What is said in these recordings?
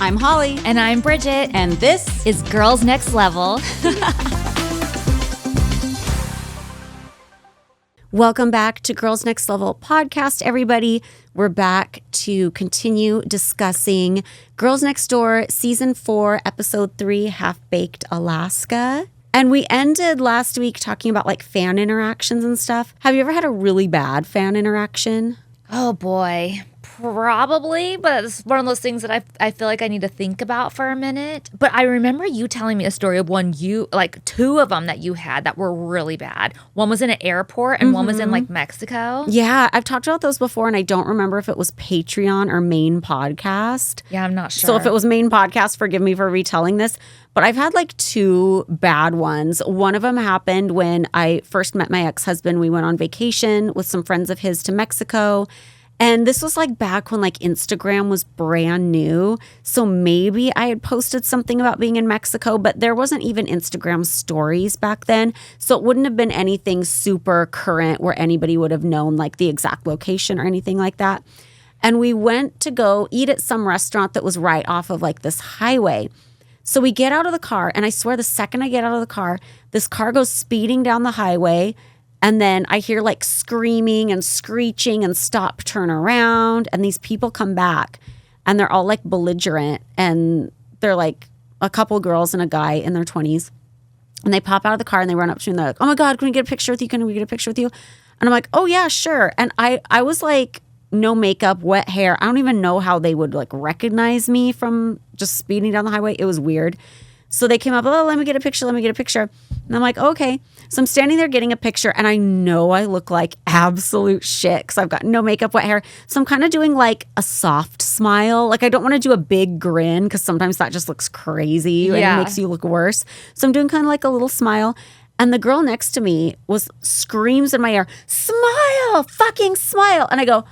I'm Holly. And I'm Bridget. And this is Girls Next Level. Welcome back to Girls Next Level podcast, everybody. We're back to continue discussing Girls Next Door Season 4, Episode 3, Half-Baked Alaska. And we ended last week talking about like fan interactions and stuff. Have you ever had a really bad fan interaction? Oh boy, probably, but it's one of those things that I feel like I need to think about for a minute. But I remember you telling me a story of two of them that you had that were really bad. One was in an airport and one was in like Mexico. Yeah, I've talked about those before and I don't remember if it was Patreon or main podcast. Yeah, I'm not sure. So if it was main podcast, forgive me for retelling this. But I've had like two bad ones. One of them happened when I first met my ex-husband. We went on vacation with some friends of his to Mexico. And this was like back when like Instagram was brand new. So maybe I had posted something about being in Mexico, but there wasn't even Instagram stories back then. So it wouldn't have been anything super current where anybody would have known like the exact location or anything like that. And we went to go eat at some restaurant that was right off of like this highway. So we get out of the car, and I swear the second I get out of the car, this car goes speeding down the highway, and then I hear like screaming and screeching and stop, turn around, and these people come back, and they're all like belligerent, and they're like a couple girls and a guy in their 20s, and they pop out of the car, and they run up to me, and they're like, oh my God, can we get a picture with you? Can we get a picture with you? And I'm like, oh yeah, sure. And I was like, no makeup, wet hair. I don't even know how they would like recognize me from just speeding down the highway. It was weird. So they came up, oh, let me get a picture. And I'm like, okay. So I'm standing there getting a picture and I know I look like absolute shit because I've got no makeup, wet hair. So I'm kind of doing like a soft smile. Like I don't want to do a big grin because sometimes that just looks crazy and it makes you look worse. So I'm doing kind of like a little smile. And the girl next to me screams in my ear, smile, fucking smile. And I go,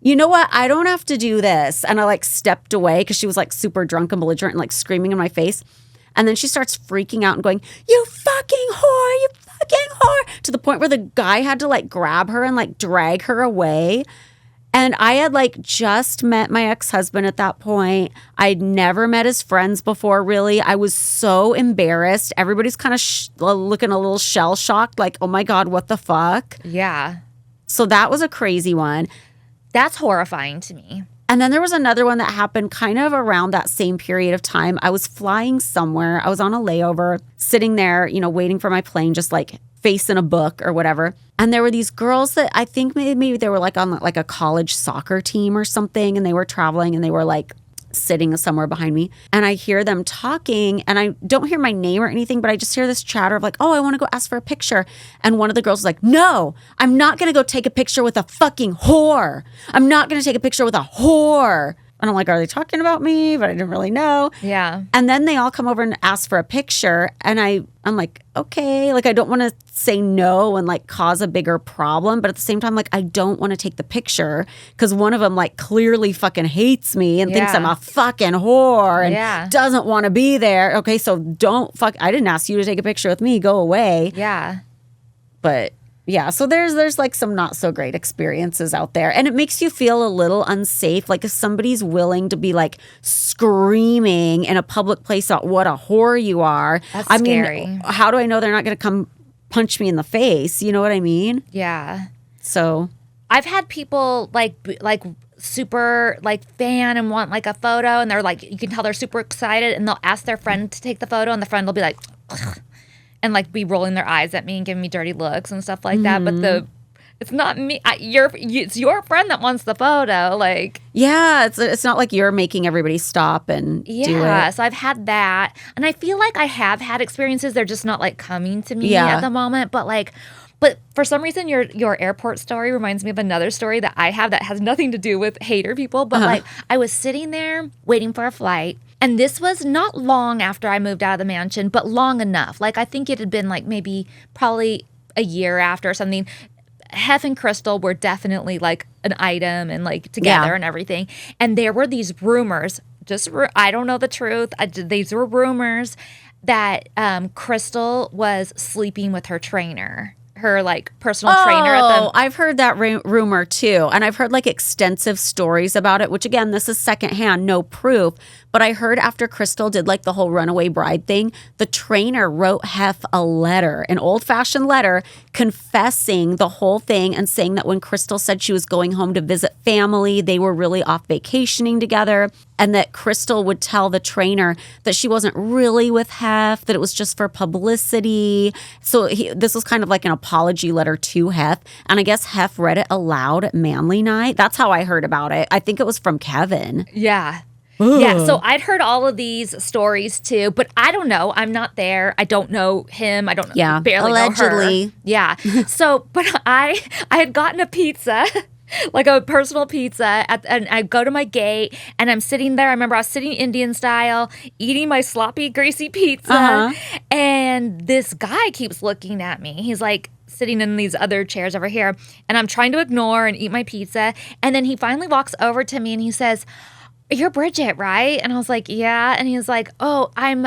you know what? I don't have to do this. And I like stepped away because she was like super drunk and belligerent and like screaming in my face. And then she starts freaking out and going, you fucking whore, to the point where the guy had to like grab her and like drag her away. And I had like just met my ex-husband at that point. I'd never met his friends before, really. I was so embarrassed. Everybody's kind of looking a little shell-shocked, like, oh my God, what the fuck? Yeah. So that was a crazy one. That's horrifying to me. And then there was another one that happened kind of around that same period of time. I was flying somewhere. I was on a layover, sitting there, waiting for my plane, just like facing a book or whatever. And there were these girls that I think maybe they were like on like a college soccer team or something. And they were traveling and they were like sitting somewhere behind me. And I hear them talking and I don't hear my name or anything, but I just hear this chatter of like, oh, I want to go ask for a picture. And one of the girls was like, no, I'm not going to go take a picture with a fucking whore. I'm not going to take a picture with a whore. And I'm like, are they talking about me? But I didn't really know. Yeah. And then they all come over and ask for a picture. And I'm like, okay, like I don't want to say no and like cause a bigger problem. But at the same time, like I don't want to take the picture because one of them like clearly fucking hates me and thinks I'm a fucking whore and doesn't want to be there. Okay, so I didn't ask you to take a picture with me. Go away. Yeah. But yeah, so there's like some not so great experiences out there. And it makes you feel a little unsafe. Like if somebody's willing to be like screaming in a public place about what a whore you are. That's scary. Mean, how do I know they're not going to come punch me in the face? You know what I mean? Yeah. So I've had people like super like fan and want like a photo and they're like, you can tell they're super excited and they'll ask their friend to take the photo and the friend will be like, ugh, and like be rolling their eyes at me and giving me dirty looks and stuff like that. But it's not me. It's your friend that wants the photo. Like, yeah, it's not like you're making everybody stop and do it. Yeah, so I've had that, and I feel like I have had experiences. They're just not like coming to me at the moment. But for some reason, your airport story reminds me of another story that I have that has nothing to do with hater people. But like, I was sitting there waiting for a flight. And this was not long after I moved out of the mansion, but long enough. Like, I think it had been like probably a year after or something. Hef and Crystal were definitely like an item and like together and everything. And there were these rumors, I don't know the truth. These were rumors that Crystal was sleeping with her trainer. her like personal trainer at the. I've heard that rumor too. And I've heard like extensive stories about it, which again, this is secondhand, no proof. But I heard after Crystal did like the whole runaway bride thing, the trainer wrote Hef a letter, an old-fashioned letter, confessing the whole thing and saying that when Crystal said she was going home to visit family, they were really off vacationing together, and that Crystal would tell the trainer that she wasn't really with Hef, that it was just for publicity. So this was kind of like an apology letter to Hef. And I guess Hef read it aloud at Manly Night. That's how I heard about it. I think it was from Kevin. Yeah. Ugh. Yeah, so I'd heard all of these stories too, but I don't know. I'm not there. I don't know him. I don't barely allegedly. know her. Yeah. So, but I had gotten a pizza, like a personal pizza, and I go to my gate, and I'm sitting there. I remember I was sitting Indian style, eating my sloppy, greasy pizza, and this guy keeps looking at me. He's like sitting in these other chairs over here, and I'm trying to ignore and eat my pizza, and then he finally walks over to me, and he says, "You're Bridget, right?" And I was like, "Yeah." And he was like, "Oh, I'm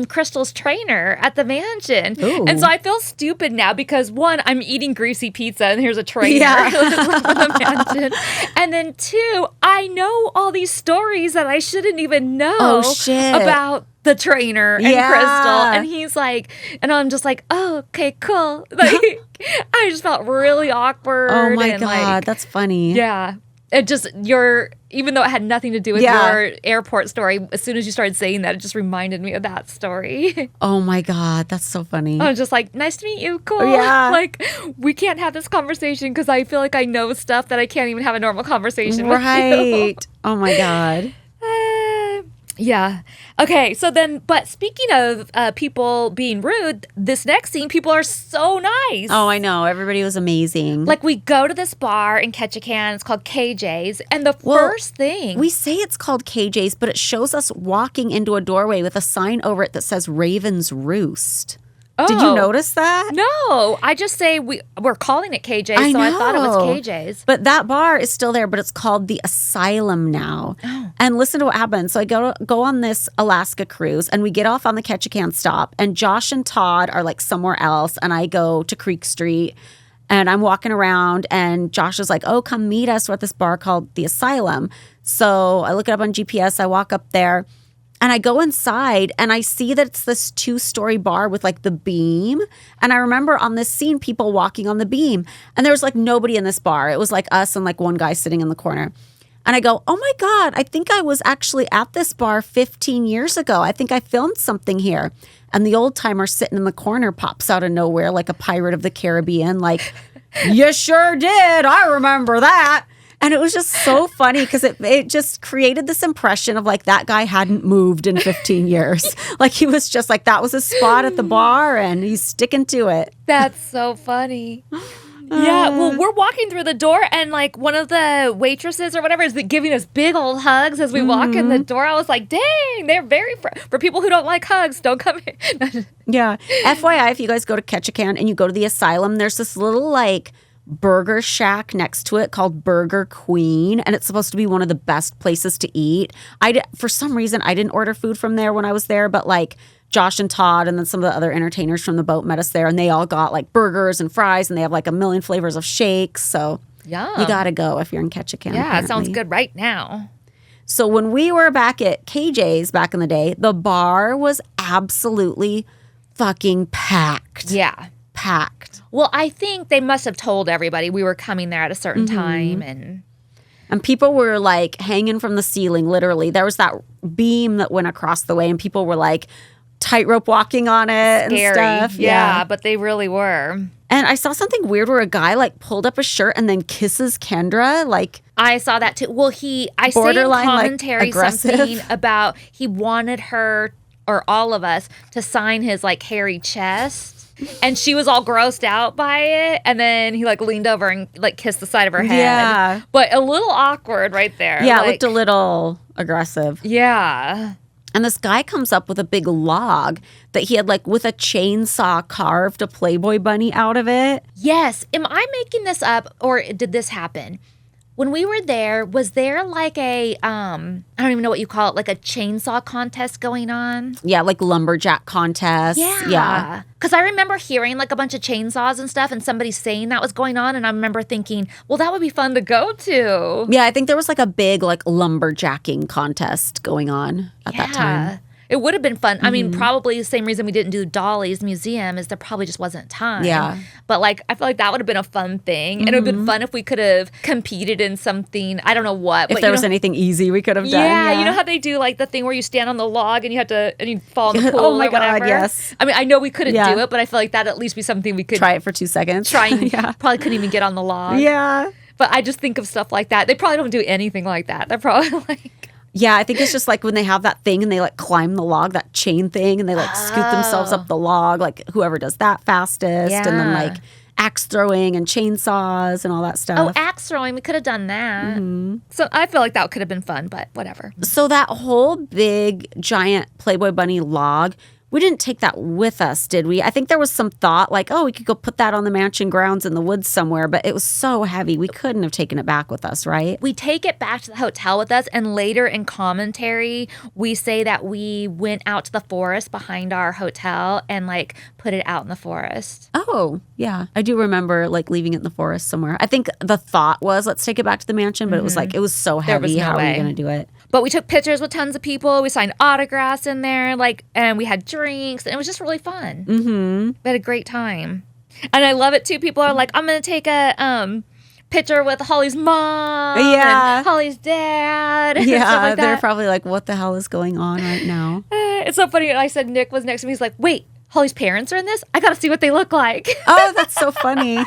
Crystal's trainer at the mansion." Ooh. And so I feel stupid now because one, I'm eating greasy pizza and here's a trainer at the mansion. And then two, I know all these stories that I shouldn't even know about the trainer and Crystal. And he's like, and I'm just like, "Oh, okay, cool." Like, I just felt really awkward. Oh my God, that's funny. Yeah. It just, even though it had nothing to do with your airport story, as soon as you started saying that, it just reminded me of that story. Oh my God, that's so funny. I was just like, "Nice to meet you, cool." Yeah. Like, we can't have this conversation because I feel like I know stuff that I can't even have a normal conversation with you. Right. Oh my God. Yeah. Okay. So then, but speaking of people being rude, this next scene, people are so nice. Oh, I know. Everybody was amazing. Like, we go to this bar in Ketchikan. It's called KJ's. And the first thing. We say it's called KJ's, but it shows us walking into a doorway with a sign over it that says Raven's Roost. Oh. Did you notice that? No, I just say we're calling it KJ's, so I thought it was KJ's. But that bar is still there, but it's called the Asylum now. Oh. And listen to what happens. So I go on this Alaska cruise, and we get off on the Ketchikan stop, and Josh and Todd are like somewhere else, and I go to Creek Street, and I'm walking around, and Josh is like, "Oh, come meet us. We're at this bar called the Asylum." So I look it up on GPS. I walk up there. And I go inside and I see that it's this 2-story bar with like the beam. And I remember on this scene, people walking on the beam. And there was like nobody in this bar. It was like us and like one guy sitting in the corner. And I go, "Oh my God, I think I was actually at this bar 15 years ago. I think I filmed something here." And the old timer sitting in the corner pops out of nowhere like a Pirate of the Caribbean. Like, "You sure did. I remember that." And it was just so funny because it just created this impression of like that guy hadn't moved in 15 years. Like he was just like, that was his spot at the bar and he's sticking to it. That's so funny. Yeah, well, we're walking through the door and like one of the waitresses or whatever is giving us big old hugs as we walk in the door. I was like, dang, they're very, for people who don't like hugs, don't come here. Yeah. FYI, if you guys go to Ketchikan and you go to the Asylum, there's this little like burger shack next to it called Burger Queen, and it's supposed to be one of the best places to eat. For some reason, I didn't order food from there when I was there, but like Josh and Todd and then some of the other entertainers from the boat met us there, and they all got like burgers and fries, and they have like a million flavors of shakes. So Yum. You gotta go if you're in Ketchikan. Yeah, it sounds good right now. So when we were back at KJ's back in the day, the bar was absolutely fucking packed. Yeah. Packed. Well, I think they must have told everybody we were coming there at a certain time. And people were like hanging from the ceiling, literally. There was that beam that went across the way and people were like tightrope walking on it. Scary. And stuff. Yeah, but they really were. And I saw something weird where a guy like pulled up a shirt and then kisses Kendra. Like I saw that too. Well, I say in commentary something about he wanted her or all of us to sign his like hairy chest. And she was all grossed out by it. And then he like leaned over and like kissed the side of her head. Yeah. But a little awkward right there. Yeah, like, it looked a little aggressive. Yeah. And this guy comes up with a big log that he had like with a chainsaw carved a Playboy bunny out of it. Yes. Am I making this up or did this happen? When we were there, was there like a, I don't even know what you call it, like a chainsaw contest going on? Yeah, like lumberjack contests. Yeah. Because I remember hearing like a bunch of chainsaws and stuff and somebody saying that was going on. And I remember thinking, well, that would be fun to go to. Yeah, I think there was like a big like lumberjacking contest going on at that time. It would have been fun. I mean, probably the same reason we didn't do Dolly's museum is there probably just wasn't time. Yeah. But like, I feel like that would have been a fun thing. And it would have been fun if we could have competed in something, I don't know what. If but there was anything easy we could have done. Yeah, you know how they do like the thing where you stand on the log and you have to, and you fall in the pool Oh my or whatever? God, yes. I mean, I know we couldn't do it, but I feel like that'd at least be something we could try it for 2 seconds. try and probably couldn't even get on the log. Yeah. But I just think of stuff like that. They probably don't do anything like that. They're probably like... Yeah, I think it's just like when they have that thing and they like climb the log, that chain thing, and they like scoot themselves up the log, like whoever does that fastest. And then like axe throwing and chainsaws and all that stuff. Oh, axe throwing. We could have done that. So I feel like that could have been fun, but whatever. So that whole big, giant Playboy bunny log, we didn't take that with us, did we? I think there was some thought like, oh, we could go put that on the mansion grounds in the woods somewhere, but it was so heavy. We couldn't have taken it back with us, right? We take it back to the hotel with us, and later in commentary, we say that we went out to the forest behind our hotel and like put it out in the forest. Oh, yeah. I do remember like leaving it in the forest somewhere. I think the thought was, let's take it back to the mansion, but it was like, it was so heavy. How are we going to do it? But we took pictures with tons of people. We signed autographs in there, like, and we had drinks, and it was just really fun. We had a great time, and I love it too. People are like, "I'm going to take a picture with Holly's mom, and Holly's dad." Yeah, like they're probably like, "What the hell is going on right now?" It's so funny. I said Nick was next to me. He's like, "Wait, Holly's parents are in this? I got to see what they look like." Oh, that's so funny.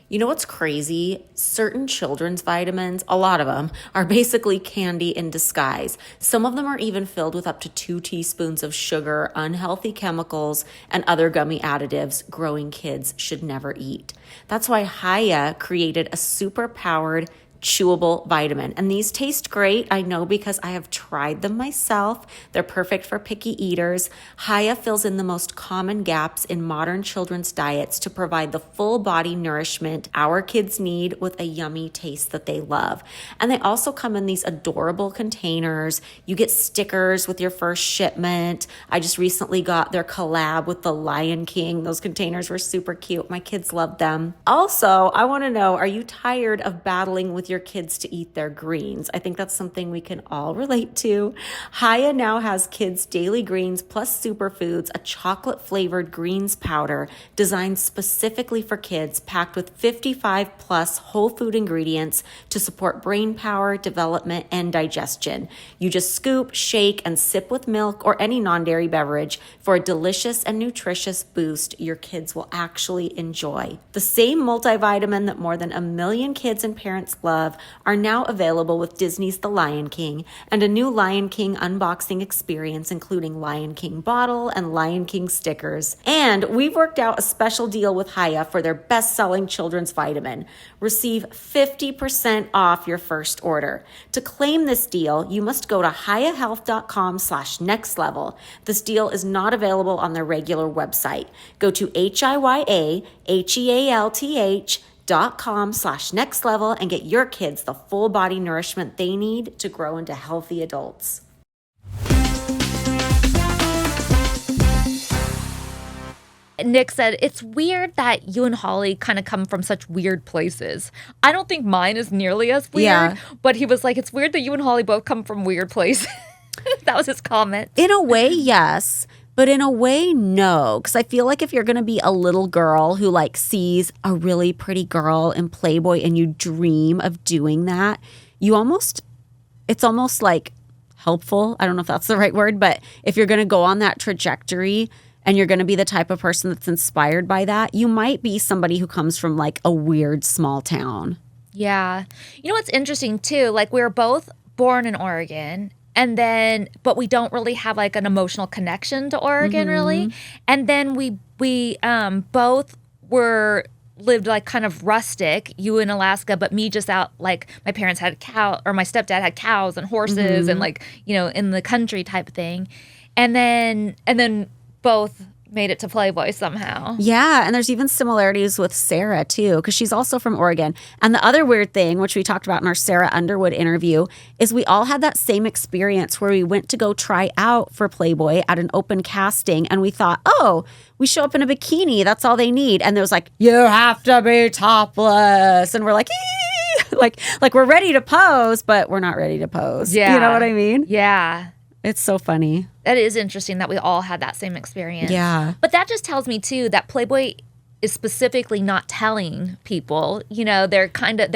You know what's crazy? Certain children's vitamins, a lot of them, are basically candy in disguise. Some of them are even filled with up to 2 teaspoons of sugar, unhealthy chemicals, and other gummy additives growing kids should never eat. That's why Haya created a super-powered chewable vitamin. And these taste great, I know, because I have tried them myself. They're perfect for picky eaters. Haya fills in the most common gaps in modern children's diets to provide the full body nourishment our kids need with a yummy taste that they love. And they also come in these adorable containers. You get stickers with your first shipment. I just recently got their collab with the Lion King. Those containers were super cute. My kids loved them. Also, I want to know, are you tired of battling with your kids to eat their greens? I think that's something we can all relate to. Haya now has kids' daily greens plus superfoods, a chocolate-flavored greens powder designed specifically for kids, packed with 55 plus whole food ingredients to support brain power, development, and digestion. You just scoop, shake, and sip with milk or any non-dairy beverage for a delicious and nutritious boost your kids will actually enjoy. The same multivitamin that more than 1 million kids and parents love are now available with Disney's The Lion King and a new Lion King unboxing experience, including Lion King bottle and Lion King stickers. And we've worked out a special deal with Haya for their best-selling children's vitamin. Receive 50% off your first order. To claim this deal, you must go to hayahealth.com/nextlevel. This deal is not available on their regular website. Go to HIYAHEALTH.com/nextlevel and get your kids the full body nourishment they need to grow into healthy adults. Nick said, it's weird that you and Holly kind of come from such weird places. I don't think mine is nearly as weird, but he was like, it's weird that you and Holly both come from weird places. That was his comment. In a way, yes. But in a way, no, because I feel like if you're going to be a little girl who like sees a really pretty girl in Playboy and you dream of doing that, it's almost like helpful. I don't know if that's the right word, but if you're going to go on that trajectory and you're going to be the type of person that's inspired by that, you might be somebody who comes from like a weird small town. Yeah. You know what's interesting too? Like we were both born in Oregon. And then, but we don't really have like an emotional connection to Oregon, really. And then we both lived like kind of rustic, you in Alaska, but me just out, like my parents had my stepdad had cows and horses and like, you know, in the country type thing. And then both made it to Playboy somehow. Yeah, and there's even similarities with Sarah, too, because she's also from Oregon. And the other weird thing, which we talked about in our Sarah Underwood interview, is we all had that same experience where we went to go try out for Playboy at an open casting, and we thought, oh, we show up in a bikini, that's all they need. And there was like, you have to be topless. And we're like, ee! like we're ready to pose, but we're not ready to pose. Yeah. You know what I mean? Yeah. It's so funny. That is interesting that we all had that same experience. Yeah. But that just tells me, too, that Playboy is specifically not telling people. You know, they're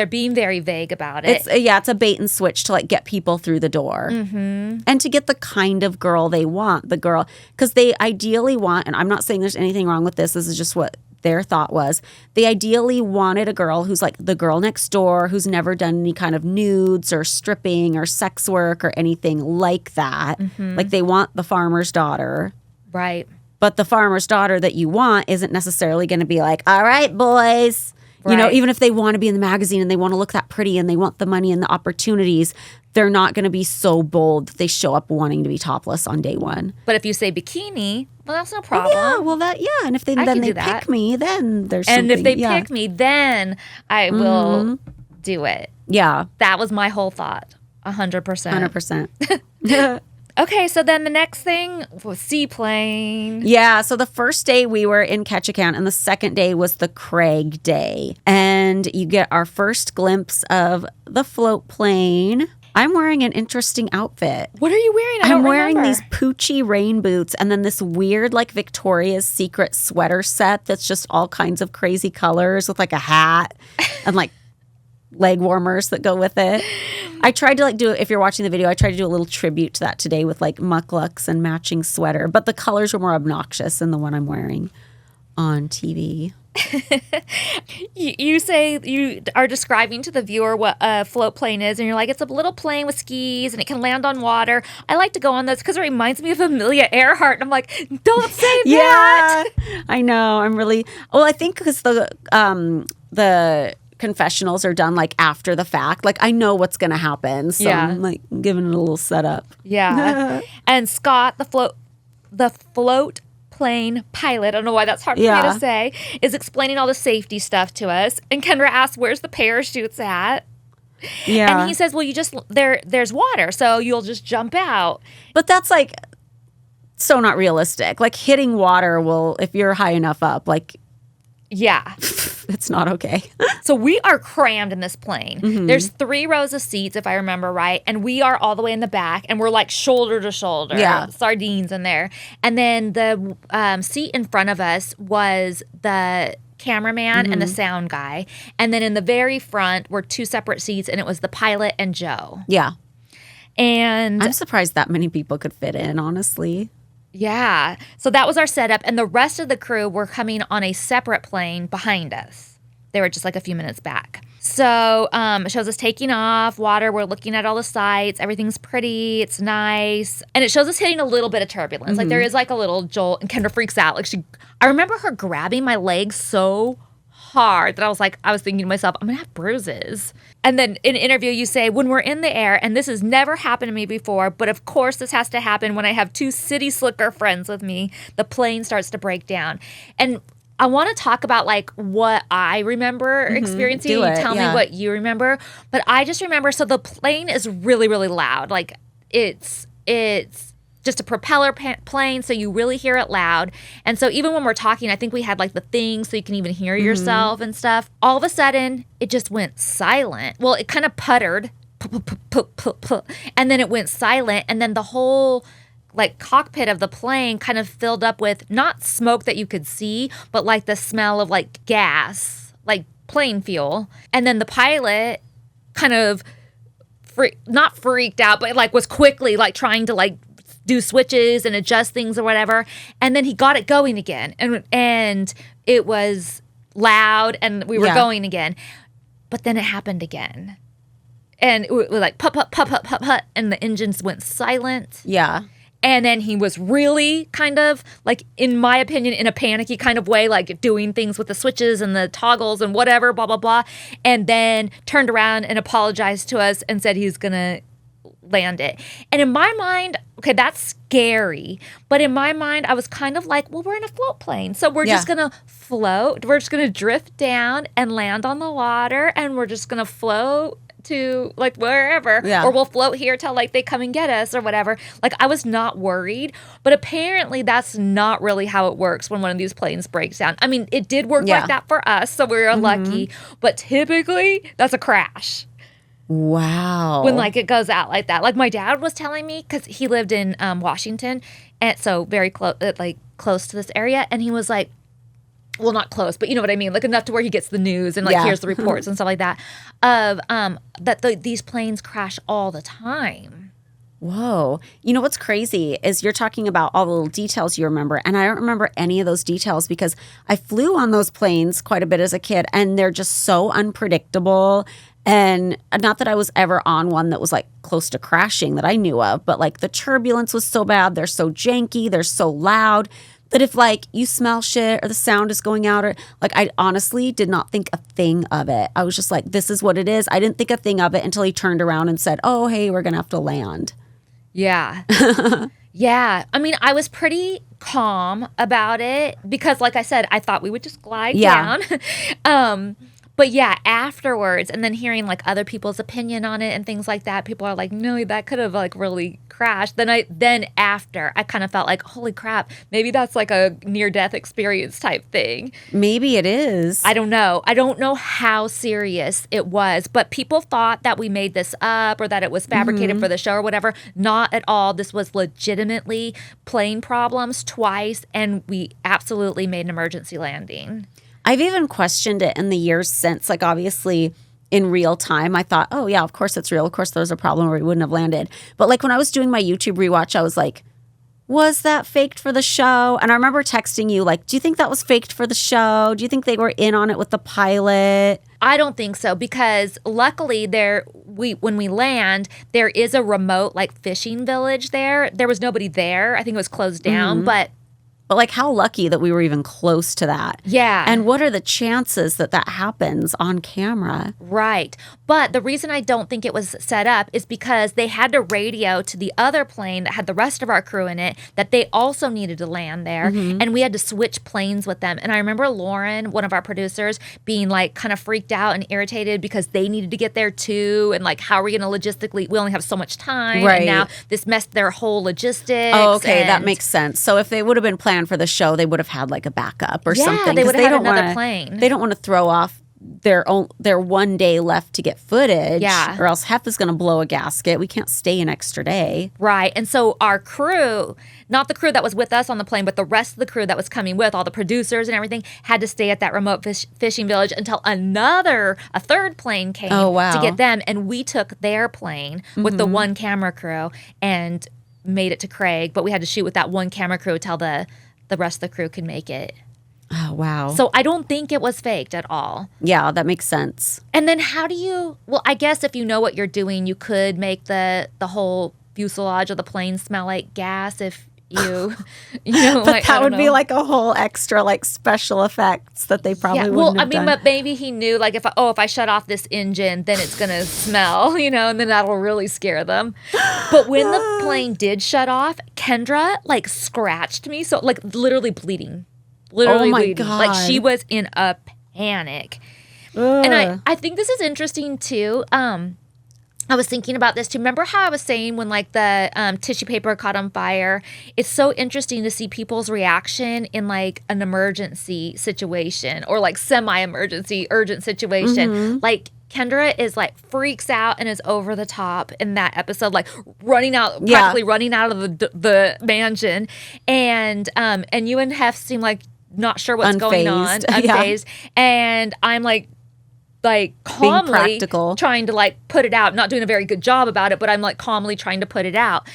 being very vague about it. It's a bait and switch to like get people through the door. Mm-hmm. And to get the kind of girl they want, the girl, because they ideally want, and I'm not saying there's anything wrong with this is just what their thought was, they ideally wanted a girl who's like the girl next door, who's never done any kind of nudes or stripping or sex work or anything like that. Mm-hmm. Like they want the farmer's daughter. Right. But the farmer's daughter that you want isn't necessarily going to be like, all right, boys. Right. You know, even if they want to be in the magazine and they want to look that pretty and they want the money and the opportunities, they're not going to be so bold that they show up wanting to be topless on day one. But if you say bikini, well, that's no problem. And if they pick me, then there's something. And if they pick me, then I will do it. Yeah. That was my whole thought. 100%. 100%. Okay, so then the next thing was seaplane. Yeah, so the first day we were in Ketchikan and the second day was the Craig day. And you get our first glimpse of the float plane. I'm wearing an interesting outfit. What are you wearing? I'm wearing these poochy rain boots and then this weird like Victoria's Secret sweater set that's just all kinds of crazy colors with like a hat and like leg warmers that go with it. I tried to like do, if you're watching the video, I tried to do a little tribute to that today with like mucklucks and matching sweater, but the colors were more obnoxious than the one I'm wearing on TV. You say you are describing to the viewer what a float plane is, and you're like, it's a little plane with skis and it can land on water. I like to go on this because it reminds me of Amelia Earhart. And I'm like, don't say that. Yeah, I know. I think because the confessionals are done like after the fact. Like I know what's going to happen. So I'm like giving it a little setup. Yeah. And Scott, the float plane pilot, I don't know why that's hard for me to say, is explaining all the safety stuff to us. And Kendra asks, where's the parachutes at? Yeah. And he says, well, there's water, so you'll just jump out. But that's like so not realistic. Like hitting water will, if you're high enough up, like yeah. It's not okay. So we are crammed in this plane. Mm-hmm. There's 3 rows of seats, if I remember right, and we are all the way in the back, and we're like shoulder to shoulder, sardines in there. And then the seat in front of us was the cameraman and the sound guy. And then in the very front were 2 separate seats, and it was the pilot and Joe. Yeah. And I'm surprised that many people could fit in, honestly. Yeah. So that was our setup. And the rest of the crew were coming on a separate plane behind us. They were just like a few minutes back. So it shows us taking off, water. We're looking at all the sights. Everything's pretty. It's nice. And it shows us hitting a little bit of turbulence. Mm-hmm. Like there is like a little jolt, and Kendra freaks out. Like I remember her grabbing my legs so hard that I was thinking to myself, I'm going to have bruises. And then in an interview, you say, when we're in the air, and this has never happened to me before, but of course this has to happen when I have 2 city slicker friends with me, the plane starts to break down. And I want to talk about like what I remember experiencing. You tell me what you remember. But I just remember, so the plane is really, really loud. Like it's just a propeller plane, so you really hear it loud. And so even when we're talking, I think we had like the thing so you can even hear yourself and stuff. All of a sudden, it just went silent. Well, it kind of puttered, and then it went silent, and then the whole like cockpit of the plane kind of filled up with not smoke that you could see, but like the smell of like gas, like plane fuel. And then the pilot kind of not freaked out, but like was quickly like trying to like do switches and adjust things or whatever. And then he got it going again. And it was loud and we were going again. But then it happened again. And it was like put, and the engines went silent. Yeah. And then he was really kind of like, in my opinion, in a panicky kind of way, like doing things with the switches and the toggles and whatever, blah, blah, blah. And then turned around and apologized to us and said he's going to land it. And in my mind, okay, that's scary. But in my mind, I was kind of like, well, we're in a float plane. So we're just going to float. We're just going to drift down and land on the water. And we're just going to float to like wherever. Or we'll float here till like they come and get us or whatever. Like I was not worried. But apparently that's not really how it works when one of these planes breaks down. I mean, it did work like that for us. So we were lucky. But typically that's a crash. Wow. When like it goes out like that. Like my dad was telling me, because he lived in Washington, and so very close, like close to this area, and he was like, well, not close, but you know what I mean, like enough to where he gets the news and like hears the reports and stuff like that of that these planes crash all the time. Whoa. You know what's crazy is you're talking about all the little details you remember, and I don't remember any of those details because I flew on those planes quite a bit as a kid, and they're just so unpredictable. And not that I was ever on one that was like close to crashing that I knew of, but like the turbulence was so bad. They're so janky. They're so loud that if like you smell shit or the sound is going out, or like I honestly did not think a thing of it. I was just like, this is what it is. I didn't think a thing of it until he turned around and said, oh, hey, we're going to have to land. Yeah. Yeah. I mean, I was pretty calm about it because like I said, I thought we would just glide down. But yeah, afterwards, and then hearing like other people's opinion on it and things like that, people are like, no, that could have like really crashed. Then after, I kind of felt like, holy crap, maybe that's like a near-death experience type thing. Maybe it is. I don't know. I don't know how serious it was, but people thought that we made this up or that it was fabricated for the show or whatever. Not at all. This was legitimately plane problems twice, and we absolutely made an emergency landing. I've even questioned it in the years since, like obviously in real time, I thought, oh yeah, of course it's real. Of course there was a problem where we wouldn't have landed. But like when I was doing my YouTube rewatch, I was like, was that faked for the show? And I remember texting you like, do you think that was faked for the show? Do you think they were in on it with the pilot? I don't think so because luckily when we land, there is a remote like fishing village there. There was nobody there. I think it was closed down, But like how lucky that we were even close to that. Yeah. And what are the chances that that happens on camera? Right. But the reason I don't think it was set up is because they had to radio to the other plane that had the rest of our crew in it that they also needed to land there. And we had to switch planes with them. And I remember Lauren, one of our producers, being like kind of freaked out and irritated because they needed to get there too. And like, how are we going to logistically, we only have so much time. Right. And now this messed their whole logistics. Oh, okay. That makes sense. So if they would have been planned for the show, they would have had like a backup or something. Yeah, they would have had another plane. They don't want to throw off their 1 day left to get footage. Yeah. Or else Hef is going to blow a gasket. We can't stay an extra day. Right. And so our crew, not the crew that was with us on the plane, but the rest of the crew that was coming with, all the producers and everything, had to stay at that remote fishing village until a third plane came to get them. And we took their plane with the one camera crew and made it to Craig. But we had to shoot with that one camera crew till the rest of the crew could make it. Oh, wow. So I don't think it was faked at all. Yeah, that makes sense. And then how do you, well, I guess if you know what you're doing, you could make the whole fuselage of the plane smell like gas if you know. But like, that would be like a whole extra like special effects that they probably wouldn't have done. But maybe he knew like if I shut off this engine, then it's going to smell, and then that'll really scare them. But when the plane did shut off, Kendra like scratched me. So like literally bleeding. Literally bleeding. God. Like she was in a panic. Ugh. And I think this is interesting too. I was thinking about this too. Remember how I was saying when like the tissue paper caught on fire? It's so interesting to see people's reaction in like an emergency situation or like semi-emergency, urgent situation. Like Kendra is like freaks out and is over the top in that episode, like practically running out of the mansion. And you and Hef seem like not sure what's going on, unfazed. And I'm like calmly trying to like put it out, not doing a very good job about it, but I'm like calmly trying to put it out.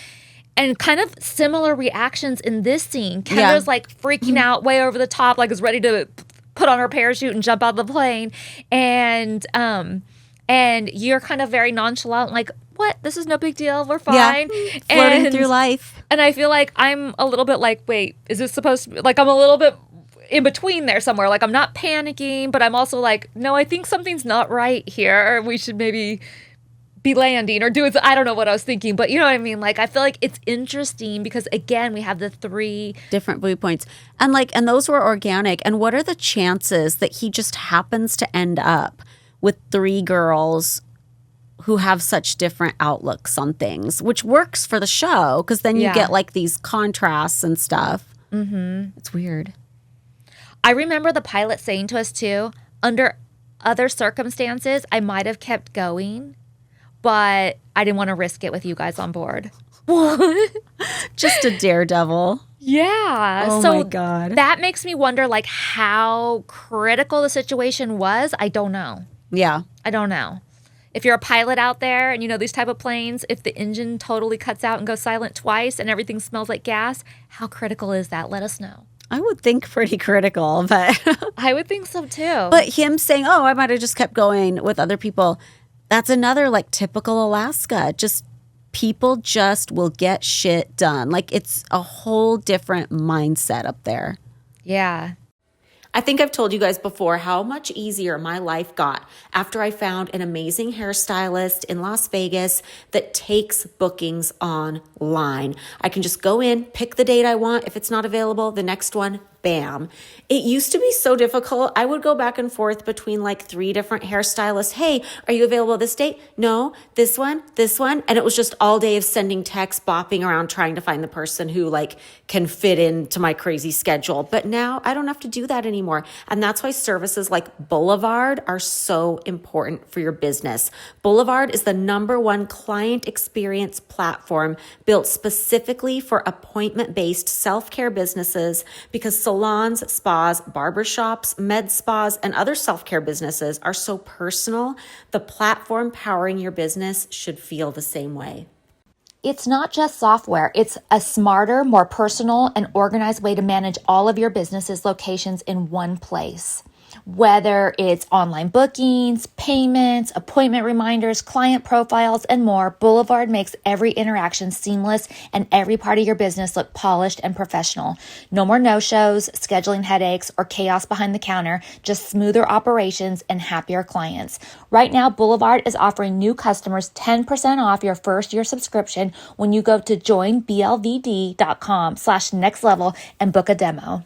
And kind of similar reactions in this scene. Kendra's like freaking out way over the top, like is ready to put on her parachute and jump out of the plane. And you're kind of very nonchalant, like, what? This is no big deal. We're fine. Yeah. Floating through life. And I feel like I'm a little bit like, wait, is this supposed to be, like, I'm a little bit in between there somewhere. Like, I'm not panicking, but I'm also like, no, I think something's not right here. We should maybe be landing or doing, I don't know what I was thinking, but you know what I mean? Like, I feel like it's interesting because, again, we have the 3 different viewpoints. And those were organic. And what are the chances that he just happens to end up with 3 girls who have such different outlooks on things, which works for the show because then you get like these contrasts and stuff. Mm-hmm. It's weird. I remember the pilot saying to us, too, under other circumstances, I might have kept going, but I didn't want to risk it with you guys on board. Just a daredevil. Yeah. Oh, so my God. That makes me wonder, like, how critical the situation was. I don't know. Yeah. I don't know. If you're a pilot out there and you know these type of planes, if the engine totally cuts out and goes silent twice and everything smells like gas, how critical is that? Let us know. I would think pretty critical, but I would think so too. But him saying, "Oh, I might have just kept going with other people," that's another like typical Alaska. Just people just will get shit done. Like it's a whole different mindset up there. Yeah. I think I've told you guys before how much easier my life got after I found an amazing hairstylist in Las Vegas that takes bookings online. I can just go in, pick the date I want. If it's not available, the next one, bam. It used to be so difficult. I would go back and forth between like 3 different hairstylists. Hey, are you available this date? No, this one. And it was just all day of sending texts, bopping around, trying to find the person who like can fit into my crazy schedule. But now I don't have to do that anymore. And that's why services like Boulevard are so important for your business. Boulevard is the #1 client experience platform built specifically for appointment-based self-care businesses because salons, spas, barbershops, med spas, and other self-care businesses are so personal. The platform powering your business should feel the same way. It's not just software. It's a smarter, more personal, and organized way to manage all of your business's locations in one place. Whether it's online bookings, payments, appointment reminders, client profiles, and more, Boulevard makes every interaction seamless and every part of your business look polished and professional. No more no-shows, scheduling headaches, or chaos behind the counter, just smoother operations and happier clients. Right now, Boulevard is offering new customers 10% off your first year subscription when you go to joinblvd.com/nextlevel and book a demo.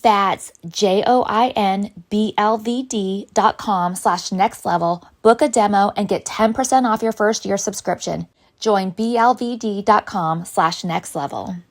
That's joinblvd.com/nextlevel. Book a demo and get 10% off your first year subscription. Join blvd.com/nextlevel.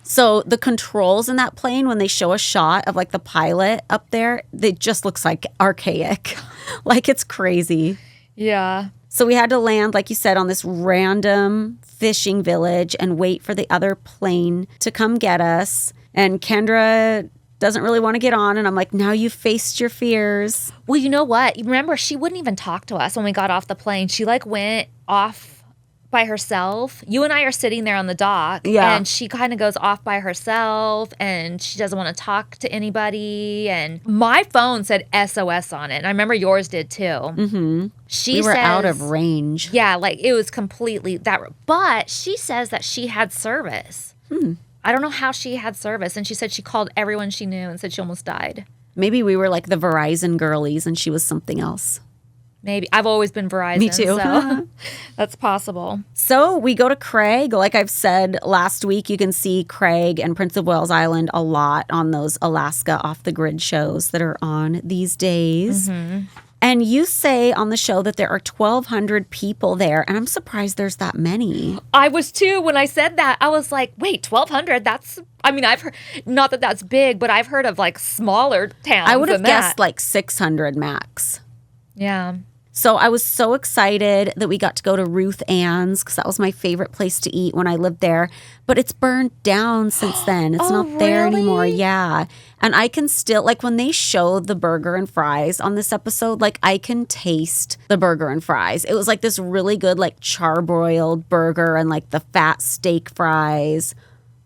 So the controls in that plane, when they show a shot of like the pilot up there, it just looks like archaic. Like it's crazy. Yeah. So we had to land, like you said, on this random fishing village and wait for the other plane to come get us. And Kendra doesn't really want to get on. And I'm like, now you've faced your fears. Well, you know what? Remember, she wouldn't even talk to us when we got off the plane. She like went off by herself. You and I are sitting there on the dock. Yeah. And she kind of goes off by herself and she doesn't want to talk to anybody. And my phone said SOS on it. And I remember yours did too. Mm-hmm. We were out of range. Yeah, like it was completely that. But she says that she had service. I don't know how she had service. And she said she called everyone she knew and said she almost died. Maybe we were like the Verizon girlies and she was something else. Maybe. I've always been Verizon. Me too. So that's possible. So we go to Craig. Like I've said last week, you can see Craig and Prince of Wales Island a lot on those Alaska off-the-grid shows that are on these days. Mm-hmm. And you say on the show that there are 1,200 people there. And I'm surprised there's that many. I was too. When I said that, I was like, wait, 1,200? I've heard, not that that's big, but I've heard of like smaller towns. I would have guessed like 600 max. Yeah. So I was so excited that we got to go to Ruth Ann's because that was my favorite place to eat when I lived there. But it's burned down since then. It's not there anymore. Yeah. And I can still, like when they showed the burger and fries on this episode, like I can taste the burger and fries. It was like this really good like charbroiled burger and like the fat steak fries.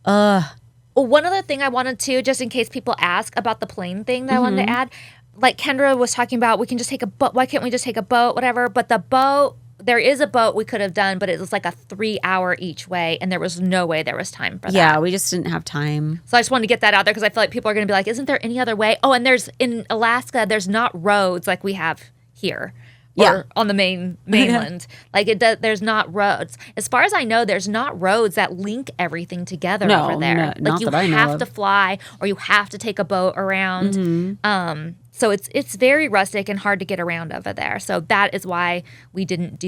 Well, one other thing I wanted to, just in case people ask about the plane thing that I wanted to add, like Kendra was talking about, we can just take a boat. Why can't we just take a boat, whatever? But the boat, there is a boat we could have done, but it was like a 3-hour each way, and there was no way there was time for that. Yeah, we just didn't have time. So I just wanted to get that out there because I feel like people are going to be like, isn't there any other way? Oh, and in Alaska, there's not roads like we have here. Or on the mainland. Like there's not roads. As far as I know, there's not roads that link everything together over there. No, like not you that I know have of. to fly or you have to take a boat around. Mm-hmm. So it's very rustic and hard to get around over there. So that is why we didn't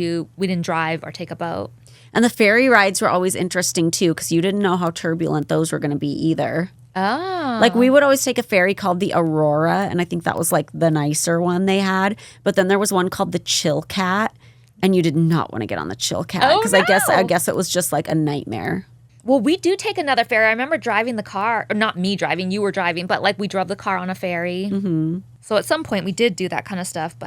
drive or take a boat. And the ferry rides were always interesting too, because you didn't know how turbulent those were going to be either. Oh. Like we would always take a ferry called the Aurora, and I think that was like the nicer one they had. But then there was one called the Chill Cat, and you did not want to get on the Chill Cat because I guess it was just like a nightmare. Well, we do take another ferry. I remember driving the car, or not me driving, you were driving, but like we drove the car on a ferry. Mm-hmm. So at some point we did do that kind of stuff,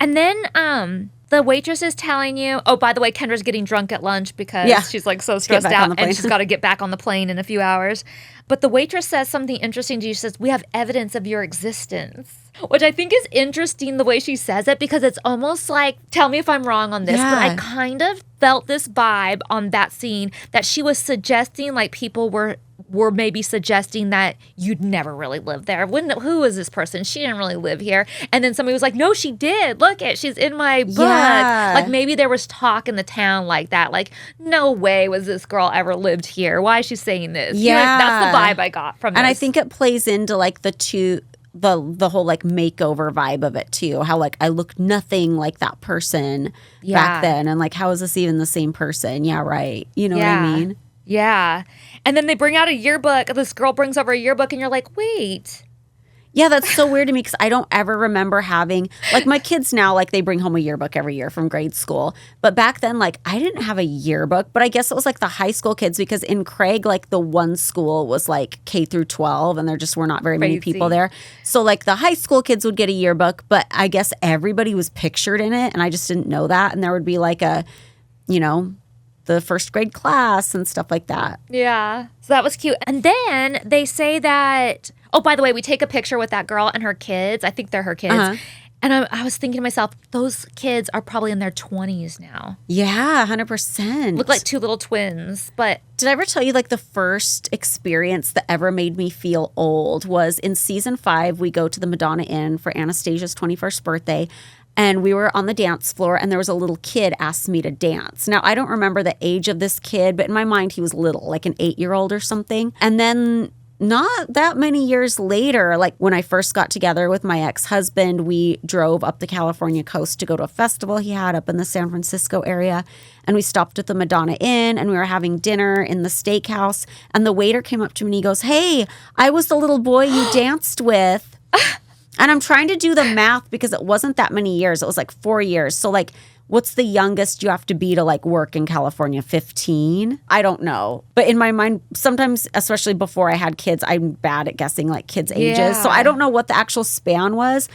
and then the waitress is telling you, oh, by the way, Kendra's getting drunk at lunch because she's like so stressed out and she's got to get back on the plane in a few hours. But the waitress says something interesting to you. She says, we have evidence of your existence, which I think is interesting the way she says it because it's almost like, tell me if I'm wrong on this, but I kind of felt this vibe on that scene that she was suggesting like people were maybe suggesting that you'd never really live there. Who is this person? She didn't really live here. And then somebody was like, no, she did. Look she's in my book. Yeah. Like maybe there was talk in the town like that. Like, no way was this girl ever lived here. Why is she saying this? Yeah. You know, that's the vibe I got from this. And I think it plays into like the whole like makeover vibe of it too. How like I look nothing like that person back then. And like, how is this even the same person? Yeah, right. You know what I mean? Yeah. And then they bring out a yearbook. This girl brings over a yearbook and you're like, wait. Yeah, that's so weird to me because I don't ever remember having, like my kids now, like they bring home a yearbook every year from grade school. But back then, like I didn't have a yearbook, but I guess it was like the high school kids because in Craig, like the one school was like K through 12 and there just were not very many people there. So like the high school kids would get a yearbook, but I guess everybody was pictured in it and I just didn't know that. And there would be like the first grade class and stuff like that. Yeah. So that was cute. And then they say that, oh, by the way, we take a picture with that girl and her kids. I think they're her kids. Uh-huh. And I was thinking to myself, those kids are probably in their 20s now. Yeah, 100%. Look like two little twins. But did I ever tell you like the first experience that ever made me feel old was in season 5, we go to the Madonna Inn for Anastasia's 21st birthday. And we were on the dance floor and there was a little kid asked me to dance. Now, I don't remember the age of this kid, but in my mind, he was little, like an 8-year-old or something. And then not that many years later, like when I first got together with my ex-husband, we drove up the California coast to go to a festival he had up in the San Francisco area. And we stopped at the Madonna Inn and we were having dinner in the steakhouse. And the waiter came up to me and he goes, "Hey, I was the little boy you danced with." And I'm trying to do the math because it wasn't that many years. It was like 4 years. So like, what's the youngest you have to be to like work in California? 15? I don't know. But in my mind, sometimes, especially before I had kids, I'm bad at guessing like kids' ages. Yeah. So I don't know what the actual span was.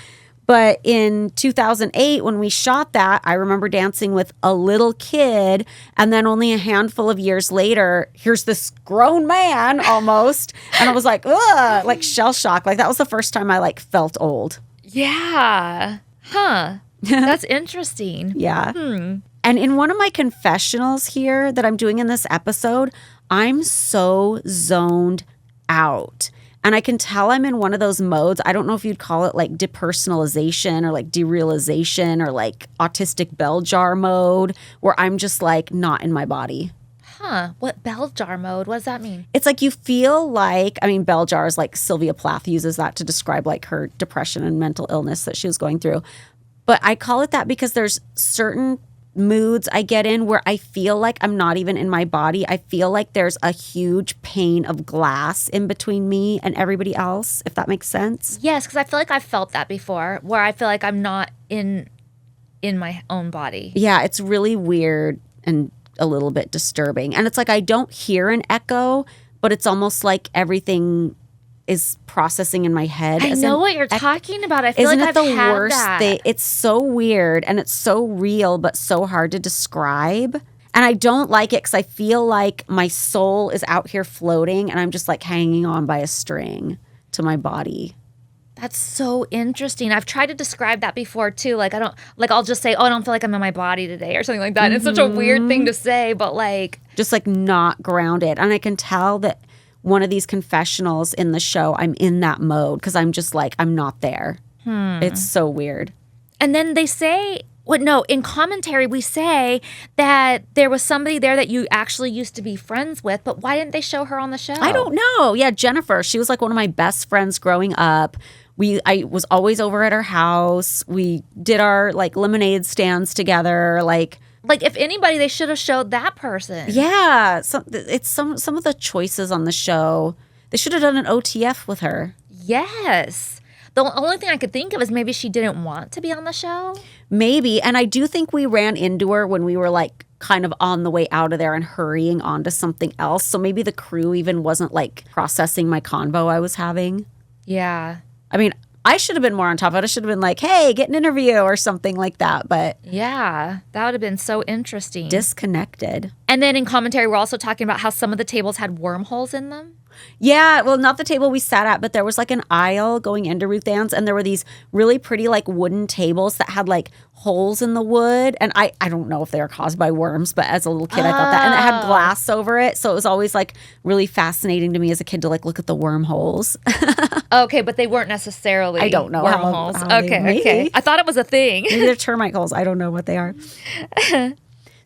But in 2008, when we shot that, I remember dancing with a little kid. And then only a handful of years later, here's this grown man almost. And I was like, ugh, like shell shock. Like that was the first time I like felt old. Yeah. Huh. That's interesting. Yeah. And in one of my confessionals here that I'm doing in this episode, I'm so zoned out. And I can tell I'm in one of those modes. I don't know if you'd call it like depersonalization or like derealization or like autistic bell jar mode where I'm just like not in my body. Huh. What bell jar mode? What does that mean? It's like you feel like, I mean, bell jars, like Sylvia Plath uses that to describe like her depression and mental illness that she was going through. But I call it that because there's certain moods I get in where I feel like I'm not even in my body. I feel like there's a huge pane of glass in between me and everybody else, if that makes sense. Yes, because I feel like I've felt that before, where I feel like I'm not in my own body. Yeah, it's really weird and a little bit disturbing. And it's like I don't hear an echo, but it's almost like everything is processing in my head. I know what you're talking about. I feel like I've had that. It's so weird and it's so real, but so hard to describe. And I don't like it because I feel like my soul is out here floating and I'm just like hanging on by a string to my body. That's so interesting. I've tried to describe that before too. Like I'll just say, "Oh, I don't feel like I'm in my body today," or something like that. It's such a weird thing to say, but like just like not grounded. And I can tell that one of these confessionals in the show, I'm in that mode because I'm just like, I'm not there. It's so weird. And then they say, in commentary, we say that there was somebody there that you actually used to be friends with, but why didn't they show her on the show? I don't know. Yeah, Jennifer, she was like one of my best friends growing up. I was always over at her house. We did our like lemonade stands together. Like if anybody, they should have showed that person. Yeah. It's some of the choices on the show. They should have done an OTF with her. Yes. The only thing I could think of is maybe she didn't want to be on the show. Maybe. And I do think we ran into her when we were like kind of on the way out of there and hurrying on to something else. So maybe the crew even wasn't like processing my convo I was having. Yeah. I mean, I should have been more on top of it. I should have been like, hey, get an interview or something like that. But yeah, that would have been so interesting. Disconnected. And then in commentary, we're also talking about how some of the tables had wormholes in them. Yeah, well, not the table we sat at, but there was like an aisle going into Ruth Ann's, and there were these really pretty like wooden tables that had like holes in the wood. And I don't know if they were caused by worms, but as a little kid, I thought that. And it had glass over it. So it was always like really fascinating to me as a kid to like look at the wormholes. Okay, but they weren't necessarily I don't know wormholes. How Okay. I thought it was a thing. Maybe they're termite holes. I don't know what they are.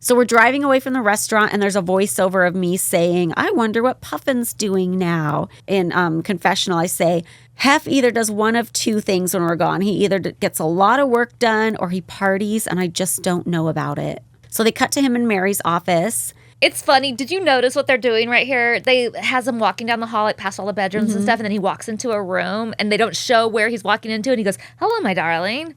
So we're driving away from the restaurant, and there's a voiceover of me saying, I wonder what Puffin's doing now. In confessional, I say, Hef either does one of two things when we're gone. He either gets a lot of work done or he parties, and I just don't know about it. So they cut to him in Mary's office. It's funny. Did you notice what they're doing right here? They has him walking down the hall, like past all the bedrooms and stuff, and then he walks into a room, and they don't show where he's walking into, and he goes, hello, my darling.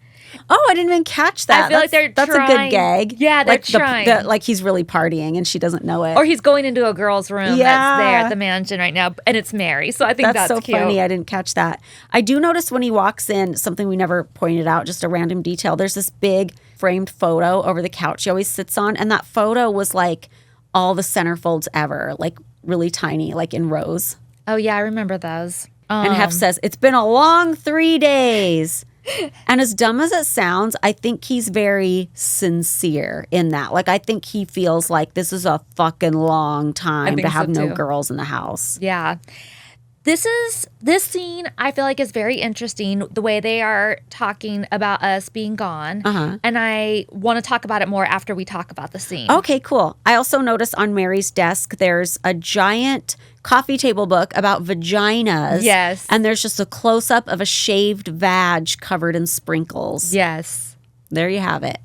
Oh, I didn't even catch that. I feel like that's a good gag. Yeah, they're like trying. Like he's really partying and she doesn't know it. Or he's going into a girl's room that's there at the mansion right now, and it's Mary. So I think that's so cute. Funny. I didn't catch that. I do notice when he walks in, something we never pointed out, just a random detail. There's this big framed photo over the couch he always sits on, and that photo was like all the centerfolds ever, like really tiny, like in rows. Oh, yeah, I remember those. And Hef says, it's been a long 3 days. And as dumb as it sounds, I think he's very sincere in that. Like, I think he feels like this is a fucking long time to have no girls in the house. Yeah. This scene, I feel like, is very interesting, the way they are talking about us being gone. And I want to talk about it more after we talk about the scene. Okay, cool. I also noticed on Mary's desk, there's a giant coffee table book about vaginas. Yes. And there's just a close-up of a shaved vag covered in sprinkles. Yes. There you have it.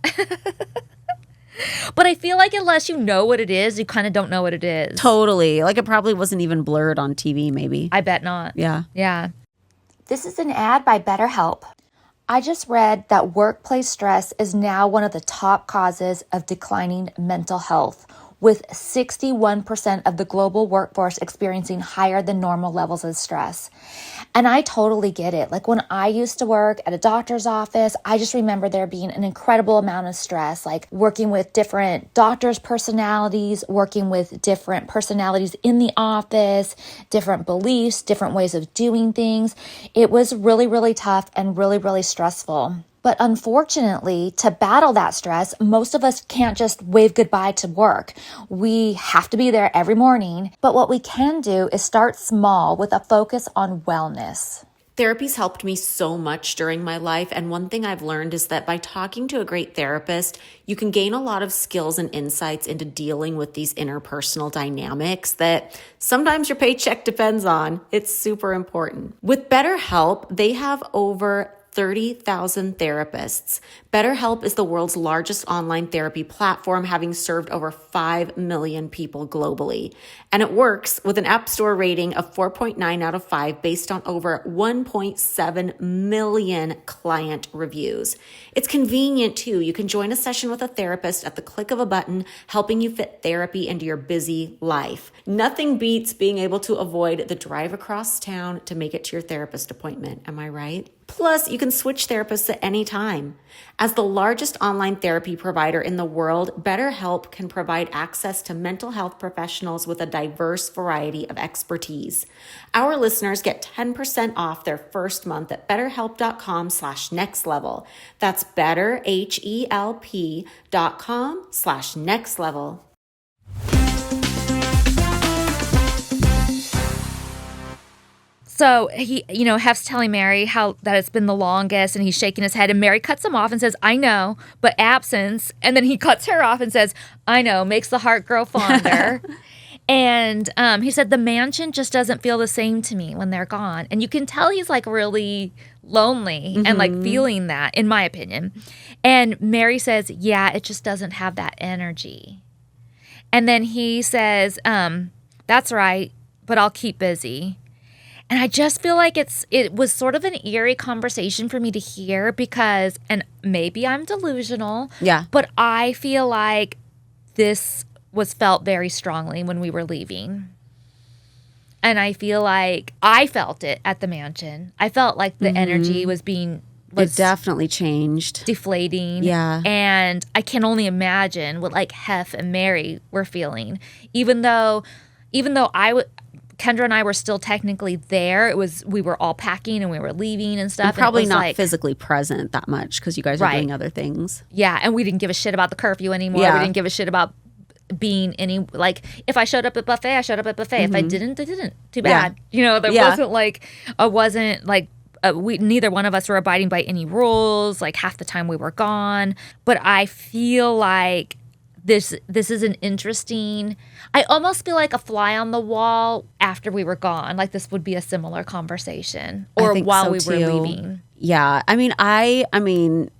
But I feel like unless you know what it is, you kind of don't know what it is. Totally. Like it probably wasn't even blurred on TV, maybe. I bet not. Yeah. Yeah. This is an ad by BetterHelp. I just read that workplace stress is now one of the top causes of declining mental health, with 61% of the global workforce experiencing higher than normal levels of stress. And I totally get it. Like when I used to work at a doctor's office, I just remember there being an incredible amount of stress, like working with different doctors' personalities, working with different personalities in the office, different beliefs, different ways of doing things. It was really, really tough and really, really stressful. But unfortunately, to battle that stress, most of us can't just wave goodbye to work. We have to be there every morning. But what we can do is start small with a focus on wellness. Therapy's helped me so much during my life, and one thing I've learned is that by talking to a great therapist, you can gain a lot of skills and insights into dealing with these interpersonal dynamics that sometimes your paycheck depends on. It's super important. With BetterHelp, they have over 30,000 therapists. BetterHelp is the world's largest online therapy platform, having served over 5 million people globally. And it works with an App Store rating of 4.9 out of 5 based on over 1.7 million client reviews. It's convenient too. You can join a session with a therapist at the click of a button, helping you fit therapy into your busy life. Nothing beats being able to avoid the drive across town to make it to your therapist appointment. Am I right? Plus, you can switch therapists at any time. As the largest online therapy provider in the world, BetterHelp can provide access to mental health professionals with a diverse variety of expertise. Our listeners get 10% off their first month at betterhelp.com/nextlevel. That's betterhelp.com/nextlevel. So he, Hef's telling Mary how that it's been the longest, and he's shaking his head, and Mary cuts him off and says, "I know, but absence," and then he cuts her off and says, "I know, makes the heart grow fonder." And he said, "The mansion just doesn't feel the same to me when they're gone." And you can tell he's like really lonely and like feeling that, in my opinion. And Mary says, "Yeah, it just doesn't have that energy." And then he says, "That's right, but I'll keep busy." And I just feel like it was sort of an eerie conversation for me to hear because, and maybe I'm delusional, but I feel like this was felt very strongly when we were leaving. And I feel like I felt it at the mansion. I felt like the energy was it definitely changed. Deflating. Yeah. And I can only imagine what like Hef and Mary were feeling. Even though Kendra and I were still technically there. We were all packing and we were leaving and stuff. And probably and not like, physically present that much because you guys are doing other things. Yeah, and we didn't give a shit about the curfew anymore. Yeah. We didn't give a shit about being like, if I showed up at buffet, I showed up at buffet. If I didn't, I didn't. Too bad. There wasn't like, neither one of us were abiding by any rules. Like half the time we were gone. But I feel like this is an interesting, I almost feel like a fly on the wall after we were gone. Like this would be a similar conversation or while we were leaving. Yeah. I mean,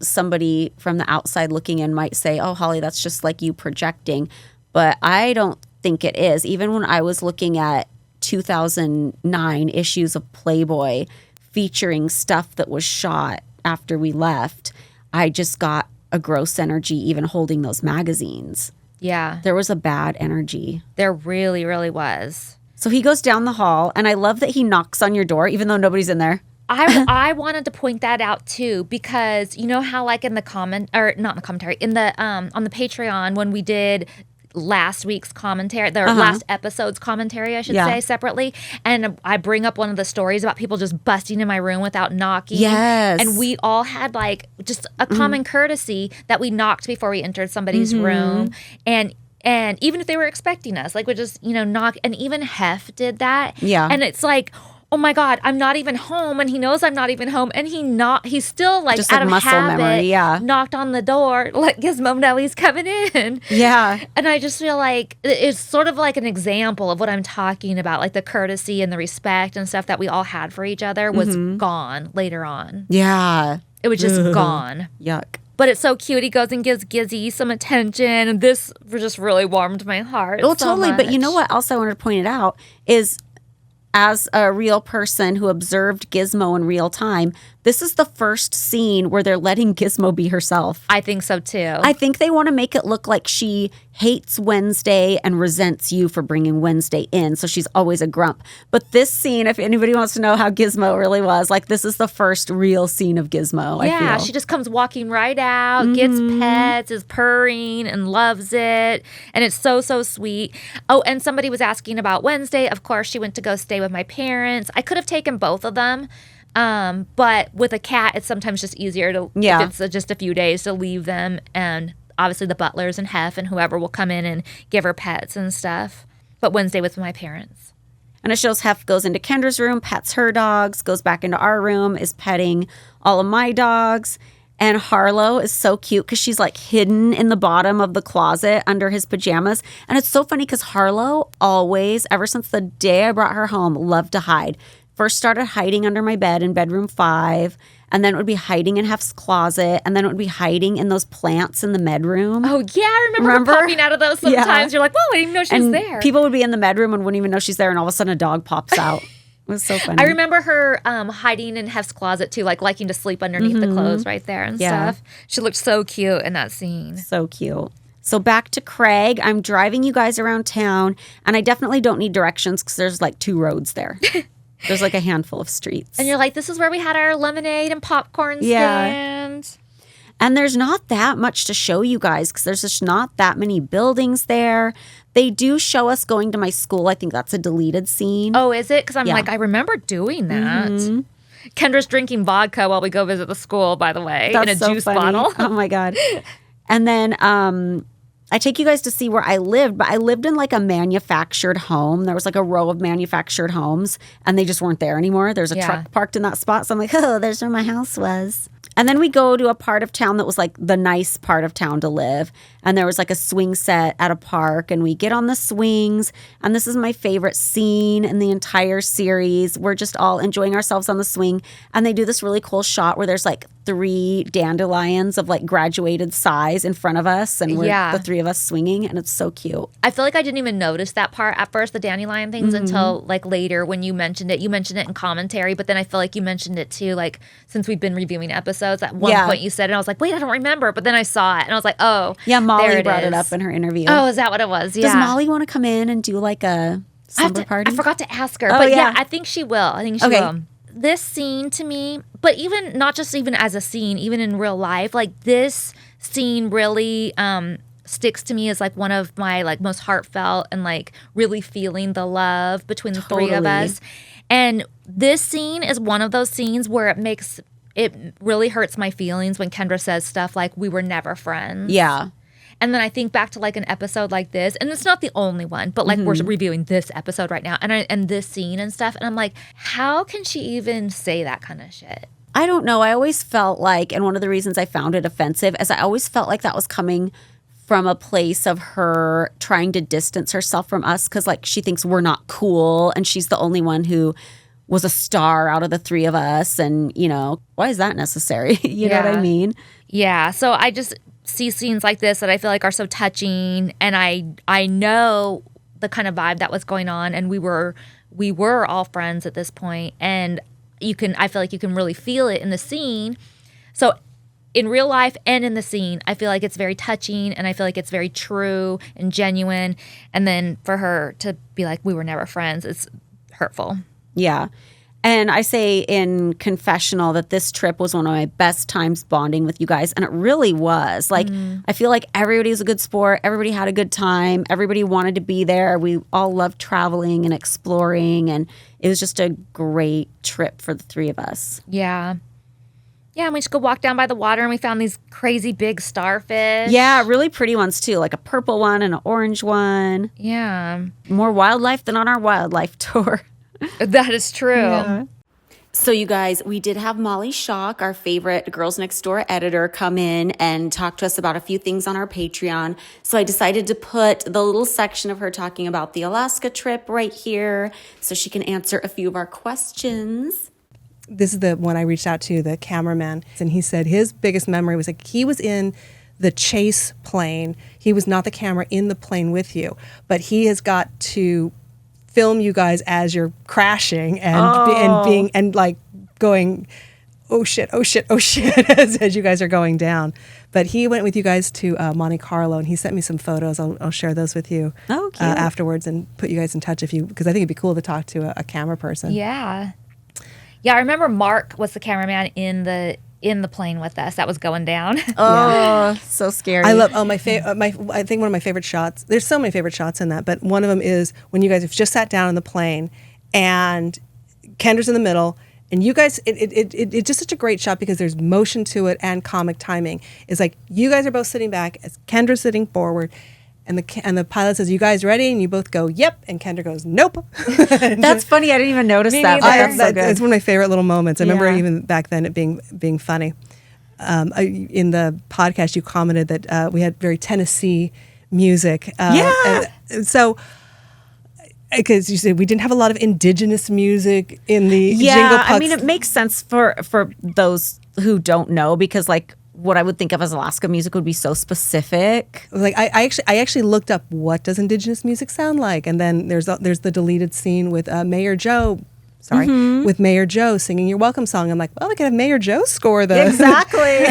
somebody from the outside looking in might say, "Oh, Holly, that's just like you projecting." But I don't think it is. Even when I was looking at 2009 issues of Playboy featuring stuff that was shot after we left, I just got a gross energy even holding those magazines. Yeah. There was a bad energy. There really, really was. So he goes down the hall, and I love that he knocks on your door even though nobody's in there. I wanted to point that out too because you know how like in the comment, or not in the commentary, in the on the Patreon when we did last week's commentary, last episode's commentary, I should say, separately. And I bring up one of the stories about people just busting in my room without knocking. Yes. And we all had like just a common courtesy that we knocked before we entered somebody's room. And even if they were expecting us, like we just, knock. And even Hef did that. Yeah. And it's like, oh my God, I'm not even home, and he knows I'm not even home, and he's still like just out like of muscle habit, memory, knocked on the door, let Gizmo know he's coming in. Yeah. And I just feel like it's sort of like an example of what I'm talking about, like the courtesy and the respect and stuff that we all had for each other was gone later on. Yeah. It was just gone. Yuck. But it's so cute. He goes and gives Gizzy some attention, and this just really warmed my heart. Oh, so totally. much. But you know what else I wanted to point it out is, as a real person who observed Gizmo in real time, this is the first scene where they're letting Gizmo be herself. I think so too. I think they want to make it look like she hates Wednesday and resents you for bringing Wednesday in, so she's always a grump. But this scene, if anybody wants to know how Gizmo really was, like this is the first real scene of Gizmo, I feel. She just comes walking right out, gets pets, is purring and loves it. And it's so, so sweet. Oh, and somebody was asking about Wednesday. Of course, she went to go stay with my parents. I could have taken both of them. But with a cat, it's sometimes just easier to, if it's just a few days, to leave them. And obviously the butlers and Hef and whoever will come in and give her pets and stuff. But Wednesday was with my parents. And it shows Hef goes into Kendra's room, pets her dogs, goes back into our room, is petting all of my dogs. And Harlow is so cute because she's like hidden in the bottom of the closet under his pajamas. And it's so funny because Harlow always, ever since the day I brought her home, loved to hide. First started hiding under my bed in bedroom 5, and then it would be hiding in Hef's closet, and then it would be hiding in those plants in the medroom. Oh, yeah. I remember her popping out of those sometimes. Yeah. You're like, whoa, I didn't even know she was there. People would be in the medroom and wouldn't even know she's there, and all of a sudden a dog pops out. It was so funny. I remember her hiding in Hef's closet, too, like liking to sleep underneath the clothes right there and stuff. She looked so cute in that scene. So cute. So back to Craig. I'm driving you guys around town, and I definitely don't need directions because there's like 2 roads there. There's like a handful of streets. And you're like, this is where we had our lemonade and popcorn stand. And there's not that much to show you guys because there's just not that many buildings there. They do show us going to my school. I think that's a deleted scene. Oh, is it? Because I'm like, I remember doing that. Mm-hmm. Kendra's drinking vodka while we go visit the school, by the way, that's in a juice bottle. Oh, my God. And then I take you guys to see where I lived, but I lived in like a manufactured home. There was like a row of manufactured homes, and they just weren't there anymore. There's a truck parked in that spot. So I'm like, oh, there's where my house was. And then we go to a part of town that was like the nice part of town to live. And there was like a swing set at a park, and we get on the swings. And this is my favorite scene in the entire series. We're just all enjoying ourselves on the swing. And they do this really cool shot where there's like 3 dandelions of like graduated size in front of us. And we're the 3 of us swinging. And it's so cute. I feel like I didn't even notice that part at first, the dandelion things, until like later when you mentioned it. You mentioned it in commentary, but then I feel like you mentioned it too, like since we've been reviewing episodes. At one point you said it, and I was like, wait, I don't remember. But then I saw it, and I was like, oh, yeah, Molly brought it up in her interview. Oh, is that what it was? Yeah. Does Molly want to come in and do like a slumber party? I forgot to ask her. But yeah, I think she will. I think she will. This scene to me, but even not just even as a scene, even in real life, like this scene really sticks to me as like one of my like most heartfelt and like really feeling the love between the 3 of us. And this scene is one of those scenes where it really hurts my feelings when Kendra says stuff like, we were never friends. Yeah. And then I think back to like an episode like this, and it's not the only one, but like we're reviewing this episode right now and this scene and stuff. And I'm like, how can she even say that kind of shit? I don't know. I always felt like, and one of the reasons I found it offensive is I always felt like that was coming from a place of her trying to distance herself from us because like she thinks we're not cool and she's the only one who was a star out of the 3 of us. And, you know, why is that necessary? You know what I mean? Yeah. So I just see scenes like this that I feel like are so touching. And I know the kind of vibe that was going on. And we were all friends at this point. And I feel like you can really feel it in the scene. So in real life and in the scene, I feel like it's very touching. And I feel like it's very true and genuine. And then for her to be like, we were never friends, it's hurtful. Yeah. And I say in confessional that this trip was one of my best times bonding with you guys. And it really was. Like, I feel like everybody was a good sport. Everybody had a good time. Everybody wanted to be there. We all loved traveling and exploring. And it was just a great trip for the 3 of us. Yeah. Yeah, and we just go walk down by the water, and we found these crazy big starfish. Yeah, really pretty ones, too. Like a purple one and an orange one. Yeah. More wildlife than on our wildlife tour. That is true. Yeah. So you guys, we did have Molly Schock, our favorite Girls Next Door editor, come in and talk to us about a few things on our Patreon. So I decided to put the little section of her talking about the Alaska trip right here so she can answer a few of our questions. This is the one I reached out to, the cameraman, and he said his biggest memory was like he was in the chase plane. He was not the camera in the plane with you, but he has got to film you guys as you're crashing and being and like going, oh shit, as you guys are going down. But he went with you guys to Monte Carlo, and he sent me some photos. I'll share those with you afterwards and put you guys in touch because I think it'd be cool to talk to a camera person. Yeah. Yeah, I remember Mark was the cameraman in the plane with us that was going down. So scary. I love I think one of my favorite shots. There's so many favorite shots in that, but one of them is when you guys have just sat down in the plane and Kendra's in the middle, and you guys. It's just such a great shot because there's motion to it and comic timing. It's like you guys are both sitting back as Kendra's sitting forward. And the pilot says, "You guys ready?" And you both go, "Yep." And Kendra goes, "Nope." That's funny. I didn't even notice that. That's so good. It's one of my favorite little moments. I remember even back then it being funny. In the podcast, you commented that we had very Tennessee music. So, because you said we didn't have a lot of indigenous music in the Jingle Pucks. I mean, it makes sense for those who don't know because, like, what I would think of as Alaska music would be so specific. Like I actually looked up what does indigenous music sound like, and then there's the deleted scene with Mayor Joe. With Mayor Joe singing your welcome song. I'm like, well, we could have Mayor Joe score the exactly.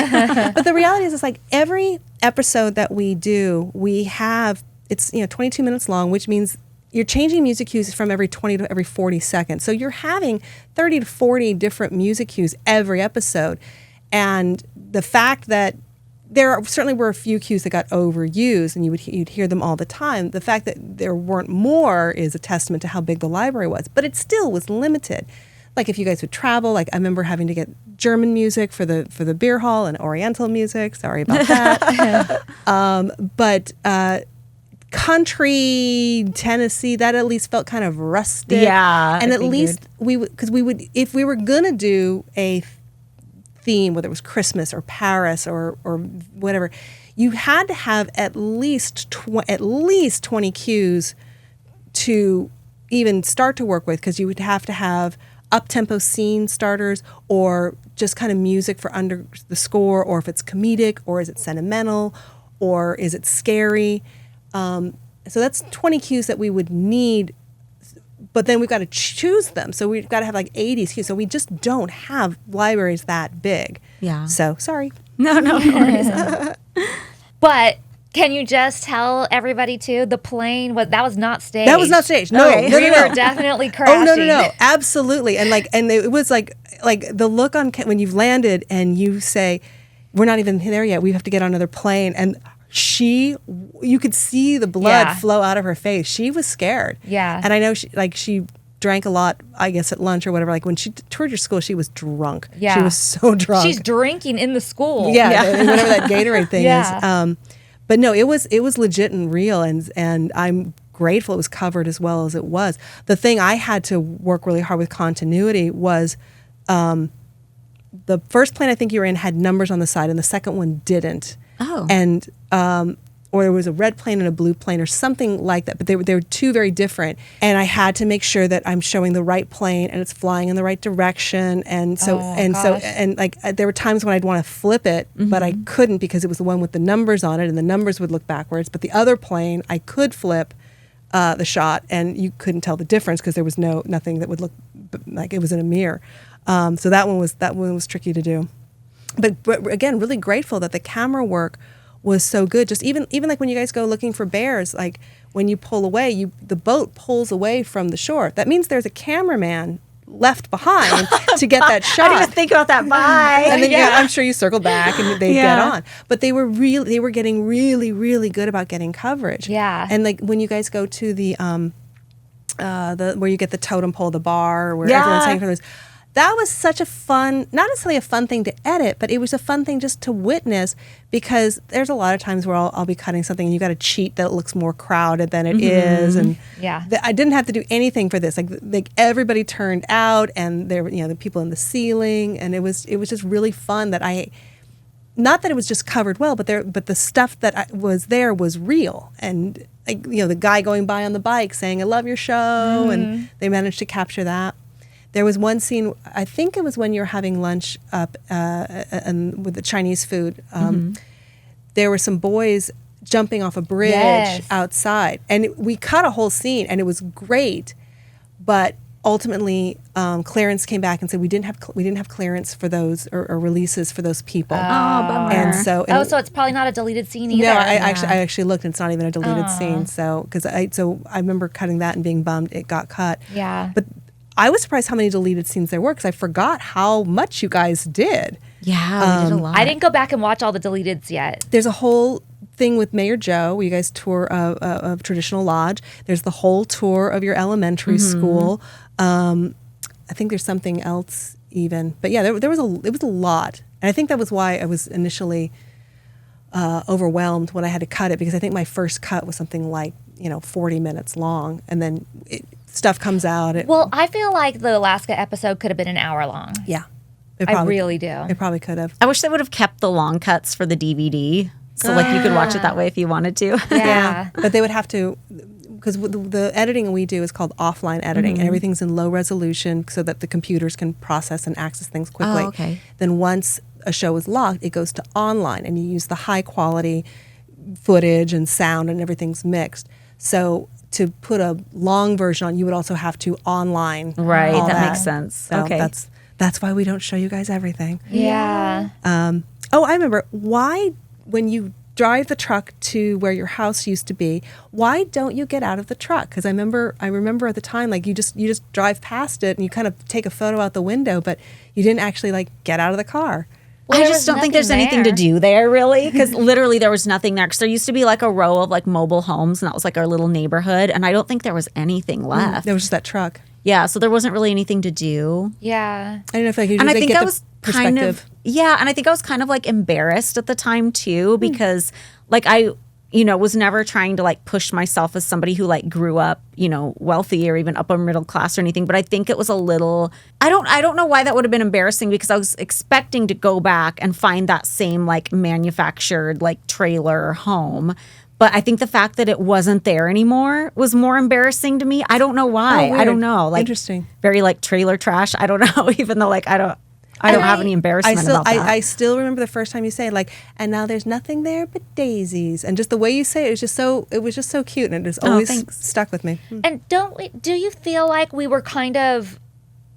But the reality is, it's like every episode that we do, we have it's 22 minutes long, which means you're changing music cues from every 20 to every 40 seconds. So you're having 30 to 40 different music cues every episode. And the fact that certainly were a few cues that got overused and you'd hear them all the time. The fact that there weren't more is a testament to how big the library was, but it still was limited. Like if you guys would travel, like I remember having to get German music for the beer hall and Oriental music. Sorry about that. But country, Tennessee, that at least felt kind of rustic. Yeah. And at least we would, if we were going to do a theme, whether it was Christmas or Paris or whatever, you had to have at least 20 cues to even start to work with, because you would have to have up-tempo scene starters or just kind of music for under the score, or if it's comedic, or is it sentimental, or is it scary. So that's 20 cues that we would need, but then we've got to choose them. So we've got to have like 80 cues. So we just don't have libraries that big. Yeah. So sorry. No worries. But can you just tell everybody too, the plane that was not staged? That was not staged. No, Okay. no, We no. were definitely crashing. Oh no, absolutely. And it was like the look on when you've landed and you say, "We're not even there yet. We have to get on another plane." And you could see the blood flow out of her face. She was scared. Yeah. And I know she drank a lot, I guess, at lunch or whatever. Like when she toured your school, she was drunk. Yeah. She was so drunk. She's drinking in the school. Yeah. Whatever that Gatorade thing Yeah. is. But no, it was legit and real, and I'm grateful it was covered as well as it was. The thing I had to work really hard with continuity was the first plane I think you were in had numbers on the side, and the second one didn't. Oh. And or there was a red plane and a blue plane or something like that, but they were two very different. And I had to make sure that I'm showing the right plane and it's flying in the right direction. And so there were times when I'd want to flip it, but I couldn't because it was the one with the numbers on it, and the numbers would look backwards. But the other plane, I could flip the shot, and you couldn't tell the difference because there was nothing that would look like it was in a mirror. So that one was tricky to do. But again, really grateful that the camera work was so good. Just even like when you guys go looking for bears, like when you pull away, the boat pulls away from the shore. That means there's a cameraman left behind to get that shot. I didn't even think about that. Bye. And then I'm sure you circle back and they get on. But they were getting really, really good about getting coverage. Yeah. And like when you guys go to the where you get the totem pole, the bar, where everyone's hanging from this. That was such a fun, not necessarily a fun thing to edit, but it was a fun thing just to witness, because there's a lot of times where I'll be cutting something and you got to cheat that it looks more crowded than it is. And I didn't have to do anything for this. Like everybody turned out, and there were, the people in the ceiling, and it was just really fun that not that it was just covered well, but the stuff that was there was real. And the guy going by on the bike saying, "I love your show," and they managed to capture that. There was one scene, I think it was when you were having lunch up with the Chinese food. There were some boys jumping off a bridge outside. And we cut a whole scene, and it was great. But ultimately, clearance came back and said we didn't have clearance for those or releases for those people. Oh, bummer. And so it's probably not a deleted scene either. No, I actually looked, and it's not even a deleted scene. So I remember cutting that and being bummed it got cut. Yeah. But I was surprised how many deleted scenes there were, because I forgot how much you guys did. Yeah, we did a lot. I didn't go back and watch all the deleteds yet. There's a whole thing with Mayor Joe where you guys tour of Traditional Lodge. There's the whole tour of your elementary school. I think there's something else even. But yeah, it was a lot. And I think that was why I was initially overwhelmed when I had to cut it, because I think my first cut was something like 40 minutes long, and then stuff comes out. Well, I feel like the Alaska episode could have been an hour long. Yeah. I really do. It probably could have. I wish they would have kept the long cuts for the DVD, so you could watch it that way if you wanted to. Yeah. But they would have to, because the editing we do is called offline editing, and everything's in low resolution so that the computers can process and access things quickly. Oh, okay. Then once a show is locked, it goes to online, and you use the high quality footage and sound, and everything's mixed. So to put a long version on, you would also have to online. Right, all that makes sense. So okay. That's why we don't show you guys everything. Yeah. I remember why, when you drive the truck to where your house used to be. Why don't you get out of the truck? Because I remember at the time, like you just drive past it and you kind of take a photo out the window, but you didn't actually like get out of the car. Well, I there just was don't think nothing there's anything to there. do there, really, because literally there was nothing there. Because there used to be like a row of like mobile homes, and that was like our little neighborhood. And I don't think there was anything left. There was just that truck. Yeah, so there wasn't really anything to do. Yeah. I don't know if like you And I just think get I the was kind perspective. of, yeah, and I think I was kind of like embarrassed at the time too, because like I, was never trying to like push myself as somebody who like grew up, wealthy or even upper middle class or anything. But I think it was a little, I don't know why that would have been embarrassing, because I was expecting to go back and find that same like manufactured like trailer home. But I think the fact that it wasn't there anymore was more embarrassing to me. I don't know why. I don't know. Like, Interesting. Very like trailer trash. I don't know. Even though like I don't have any embarrassment about that. I still remember the first time you say it, like, and now there's nothing there but daisies, and just the way you say it was just so cute, and it has always thanks. stuck with me. And do you feel like we were kind of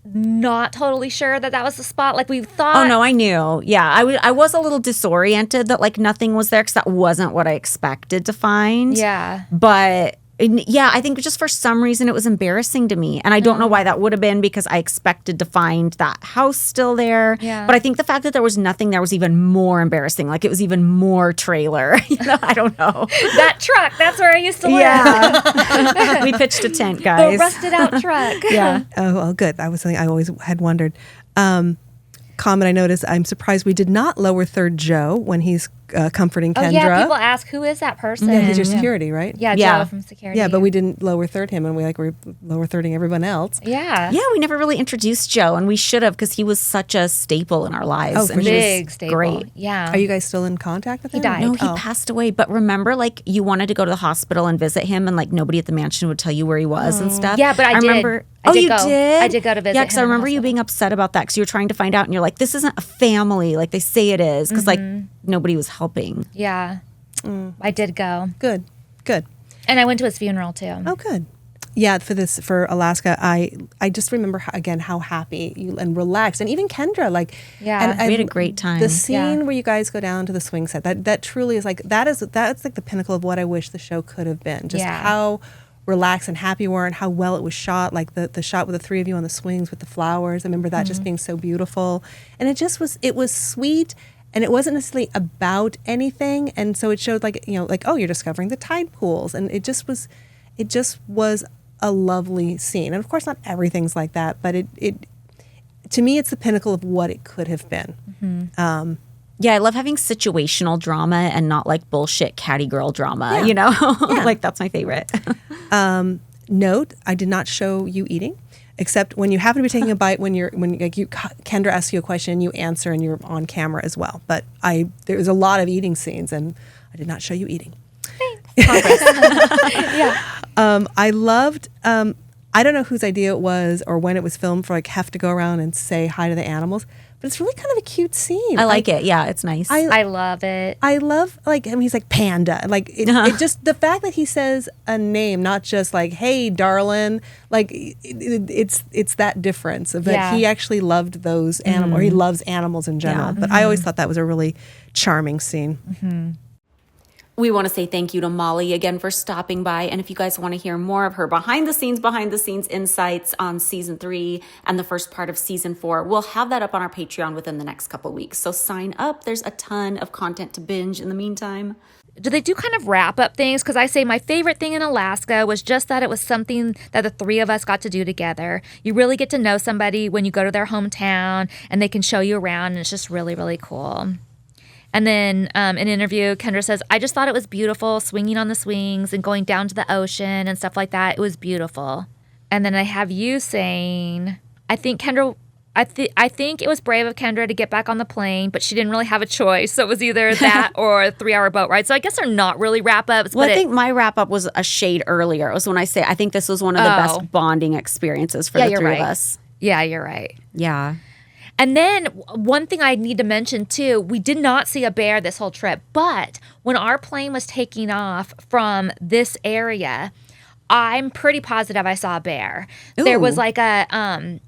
not totally sure that was the spot? Like we thought. Oh no, I knew. Yeah, I was a little disoriented that like nothing was there, because that wasn't what I expected to find. Yeah. But yeah, I think just for some reason it was embarrassing to me, and I don't know why that would have been, because I expected to find that house still there. Yeah. But I think the fact that there was nothing there was even more embarrassing. Like it was even more trailer. I don't know. That truck, that's where I used to live. Yeah. We pitched a tent, The guys. rusted out truck. Yeah. Oh, well, good. That was something I always had wondered. Comment I noticed, I'm surprised we did not lower third Joe when he's comforting Kendra. Oh yeah, people ask, who is that person? Yeah, he's your security, right? Yeah, Yeah. Joe from security. Yeah, but we didn't lower third him, and we're lower thirding everyone else. Yeah. Yeah, we never really introduced Joe, and we should have, because he was such a staple in our lives. Oh, for and sure. he was Big staple. Great. Yeah. Are you guys still in contact with him? He died. No, he Oh. passed away. But remember, like, you wanted to go to the hospital and visit him, and like nobody at the mansion would tell you where he was and stuff. Yeah, but I did. remember. I did you go. did? I did go to visit Yeah, because I him in the remember you hospital. being upset about that, because you were trying to find out, and you're like, "This isn't a family like they say it is," because like nobody was helping. Yeah. I did go. Good. And I went to his funeral too. Oh, good. Yeah, for Alaska, I just remember how happy you and relaxed, and even Kendra, like, Yeah. and We had a great time. The scene Yeah. where you guys go down to the swing set, that truly is like that's like the pinnacle of what I wish the show could have been. Just Yeah. how relaxed and happy we were, and how well it was shot. Like the shot with the three of you on the swings with the flowers. I remember that just being so beautiful, and it was sweet. And it wasn't necessarily about anything, and so it showed like oh, you're discovering the tide pools, and it just was a lovely scene. And of course, not everything's like that, but it to me, it's the pinnacle of what it could have been. Yeah, I love having situational drama and not like bullshit catty girl drama. Like that's my favorite. Note: I did not show you eating, except when you happen to be taking a bite. When Kendra asks you a question, you answer, and you're on camera as well. But there was a lot of eating scenes, and I did not show you eating. Yeah. I loved. I don't know whose idea it was or when it was filmed for like Hef to go around and say hi to the animals, but it's really kind of a cute scene. I like it. Yeah, it's nice. I love it. I love like him. He's like panda. Like it just the fact that he says a name, not just like "Hey, darling." Like it's that difference of that Yeah. he actually loved those animals, or he loves animals in general. Yeah. But I always thought that was a really charming scene. We want to say thank you to Molly again for stopping by. And if you guys want to hear more of her behind the scenes insights on season 3 and the first part of season 4, we'll have that up on our Patreon within the next couple weeks. So sign up. There's a ton of content to binge in the meantime. Do they do kind of wrap up things? Because I say my favorite thing in Alaska was just that it was something that the three of us got to do together. You really get to know somebody when you go to their hometown, and they can show you around, and it's just really, really cool. And then an interview, Kendra says, I just thought it was beautiful, swinging on the swings and going down to the ocean and stuff like that. It was beautiful. And then I have you saying, I think it was brave of Kendra to get back on the plane, but she didn't really have a choice. So it was either that or a 3-hour boat ride. So I guess they're not really wrap-ups. Well, but I think my wrap up was a shade earlier. It was when I say I think this was one of the best bonding experiences for the you're three right. of us. Yeah, you're right. Yeah. And then one thing I need to mention too, we did not see a bear this whole trip, but when our plane was taking off from this area, I'm pretty positive I saw a bear. There was Ooh. like a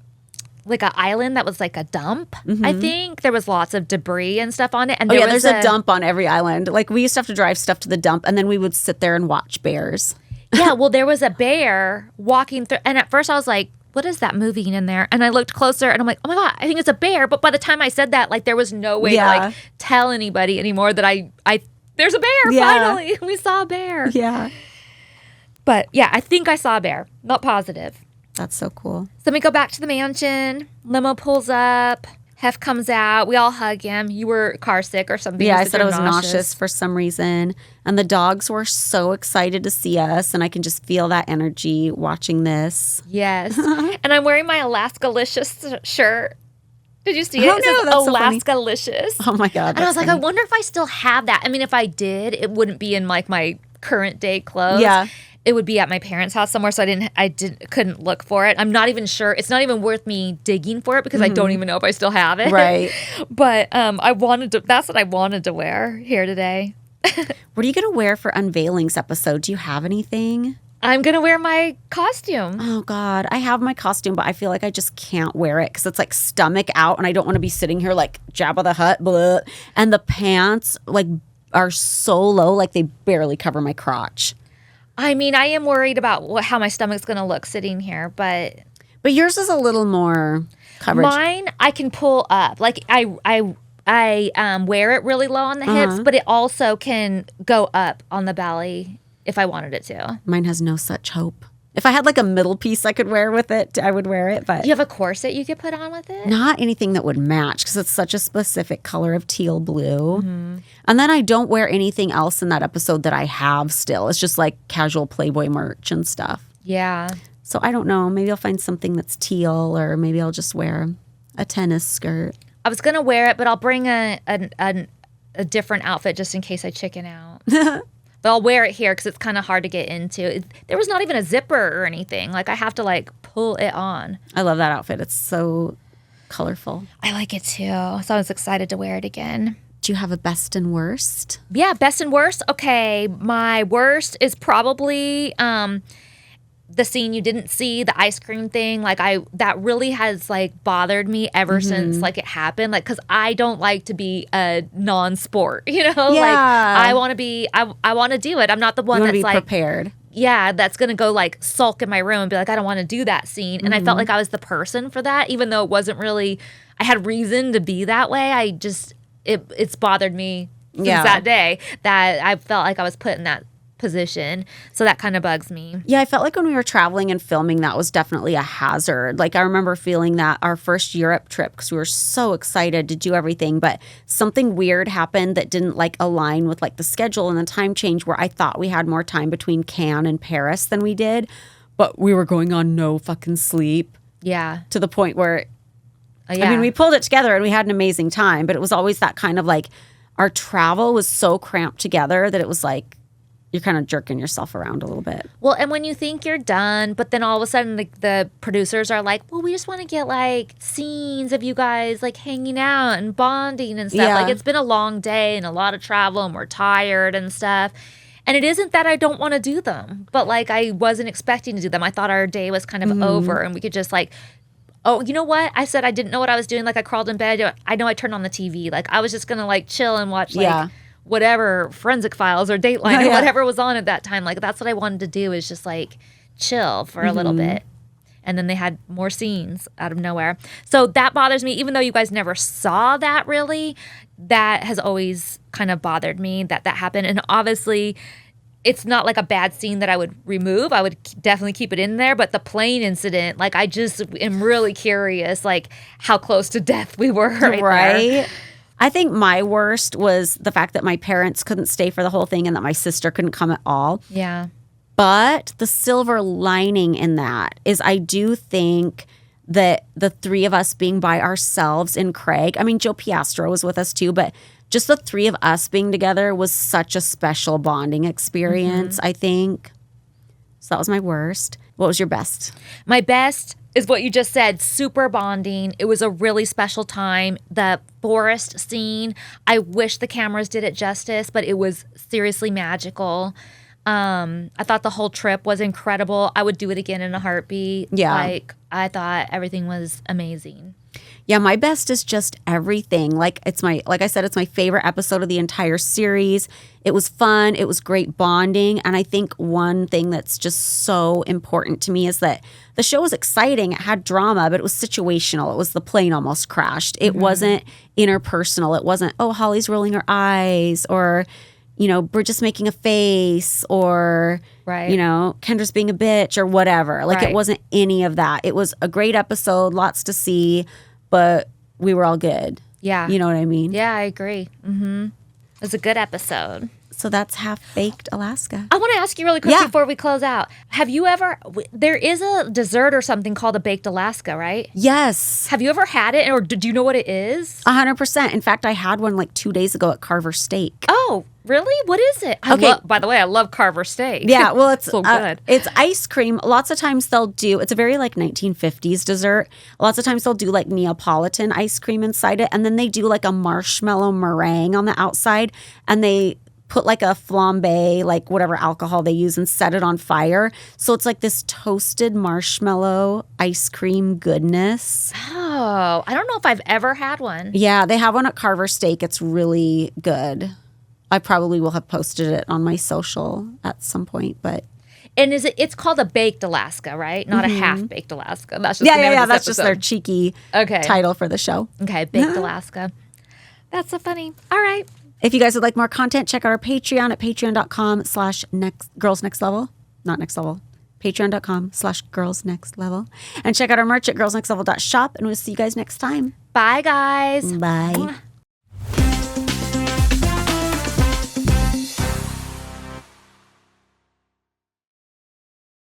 like an island that was like a dump. I think there was lots of debris and stuff on it. And there's a dump on every island. Like we used to have to drive stuff to the dump, and then we would sit there and watch bears. Yeah, well, there was a bear walking through, and at first I was like, what is that moving in there? And I looked closer, and I'm like, oh my God, I think it's a bear. But by the time I said that, like there was no way to like tell anybody anymore that I there's a bear. Finally, we saw a bear. Yeah. But yeah, I think I saw a bear. Not positive. That's so cool. So then we go back to the mansion. Limo pulls up. Hef comes out. We all hug him. You were car sick or something. Yeah, I said I was nauseous for some reason. And the dogs were so excited to see us. And I can just feel that energy watching this. Yes. And I'm wearing my Alaska-licious shirt. Did you see it? Oh, It no, says that's so funny. Alaska-licious. Oh, my God. And I was like, funny. I wonder if I still have that. I mean, if I did, it wouldn't be in like my current day clothes. Yeah. It would be at my parents' house somewhere, so couldn't look for it. I'm not even sure. It's not even worth me digging for it because I don't even know if I still have it. Right. But that's what I wanted to wear here today. What are you going to wear for Unveiling's episode? Do you have anything? I'm going to wear my costume. Oh, God. I have my costume, but I feel like I just can't wear it because it's like stomach out and I don't want to be sitting here like Jabba the Hutt. Blah. And the pants like are so low, like they barely cover my crotch. I mean, I am worried about how my stomach's going to look sitting here, but yours is a little more coverage. mine I can pull up. Like I wear it really low on the hips, but it also can go up on the belly if I wanted it to. Mine has no such hope. If I had like a middle piece I could wear with it, I would wear it. But You have a corset you could put on with it? not anything that would match because it's such a specific color of teal blue. And then I don't wear anything else in that episode that I have still. It's just like casual Playboy merch and stuff. Yeah. So I don't know. Maybe I'll find something that's teal, or maybe I'll just wear a tennis skirt. I was going to wear it, but I'll bring a different outfit just in case I chicken out. But I'll wear it here because it's kind of hard to get into. There was not even a zipper or anything. Like I have to like pull it on. I love that outfit. It's so colorful. I like it too. So I was excited to wear it again. Do you have a best and worst? Yeah, best and worst. Okay, my worst is probably the scene you didn't see, the ice cream thing. Like that really has like bothered me ever since like it happened. Like, cause I don't like to be a non-sport, you know, like I want to be, I want to do it. I'm not the one You want that's to be like prepared. Yeah, that's going to go like sulk in my room and be like, I don't want to do that scene. And I felt like I was the person for that, even though it wasn't really, I had reason to be that way. I just, it's bothered me since that day that I felt like I was put in that position. So that kind of bugs me. Yeah, I felt like when we were traveling and filming, that was definitely a hazard. Like I remember feeling that our first Europe trip because we were so excited to do everything, but something weird happened that didn't like align with like the schedule and the time change where I thought we had more time between Cannes and Paris than we did, but we were going on no fucking sleep. Yeah. To the point where, I mean, we pulled it together and we had an amazing time, but it was always that kind of like our travel was so cramped together that it was like, you're kind of jerking yourself around a little bit. Well, and when you think you're done, but then all of a sudden the producers are like, well, we just want to get like scenes of you guys like hanging out and bonding and stuff. Yeah. Like it's been a long day and a lot of travel and we're tired and stuff. And it isn't that I don't want to do them, but like I wasn't expecting to do them. I thought our day was kind of over and we could just like, oh, you know what? I said I didn't know what I was doing. Like I crawled in bed. I know I turned on the TV. Like I was just going to like chill and watch like whatever Forensic Files or Dateline or whatever was on at that time. Like that's what I wanted to do is just like chill for a little bit. And then they had more scenes out of nowhere. So that bothers me, even though you guys never saw that really, that has always kind of bothered me that happened. And obviously it's not like a bad scene that I would remove. I would definitely keep it in there. But the plane incident, like I just am really curious, like how close to death we were right there. I think my worst was the fact that my parents couldn't stay for the whole thing and that my sister couldn't come at all. Yeah. But the silver lining in that is I do think that the three of us being by ourselves in Craig, I mean, Joe Piastro was with us too, but just the three of us being together was such a special bonding experience, I think. So that was my worst. What was your best? My best is what you just said, super bonding. It was a really special time. The forest scene, I wish the cameras did it justice, but it was seriously magical. I thought the whole trip was incredible. I would do it again in a heartbeat. Yeah. Like, I thought everything was amazing. Yeah, my best is just everything. Like I said, it's my favorite episode of the entire series. It was fun. It was great bonding. And I think one thing that's just so important to me is that the show was exciting. It had drama, but it was situational. It was the plane almost crashed. It wasn't interpersonal. It wasn't, oh, Holly's rolling her eyes, or, Bridget's making a face, or, Right. Kendra's being a bitch, or whatever. Like, Right. It wasn't any of that. It was a great episode, lots to see, but we were all good. Yeah. You know what I mean? Yeah, I agree. It was a good episode. So that's Half-Baked Alaska. I want to ask you really quick Yeah. before we close out. Have you ever, there is a dessert or something called a baked Alaska, right? Yes. Have you ever had it, or do you know what it is? 100%. In fact, I had one like 2 days ago at Carver Steak. Oh, really? What is it? Okay. By the way, I love Carver steak. Yeah, well, it's so good. It's ice cream. Lots of times they'll do. It's a very like 1950s dessert. Lots of times they'll do like Neapolitan ice cream inside it, and then they do like a marshmallow meringue on the outside, and they put like a flambe, like whatever alcohol they use, and set it on fire. So it's like this toasted marshmallow ice cream goodness. Oh, I don't know if I've ever had one. Yeah, they have one at Carver Steak. It's really good. I probably will have posted it on my social at some point, but And it's called a baked Alaska, right? Not a half-baked Alaska. That's just the name yeah. of this That's just their episode. cheeky Okay. title for the show. Okay, baked Alaska. That's so funny. All right. If you guys would like more content, check out our Patreon at patreon.com/girlsnextlevel. Not next level. Patreon.com/girlsnextlevel. And check out our merch at girlsnextlevel.shop. And we'll see you guys next time. Bye, guys. Bye.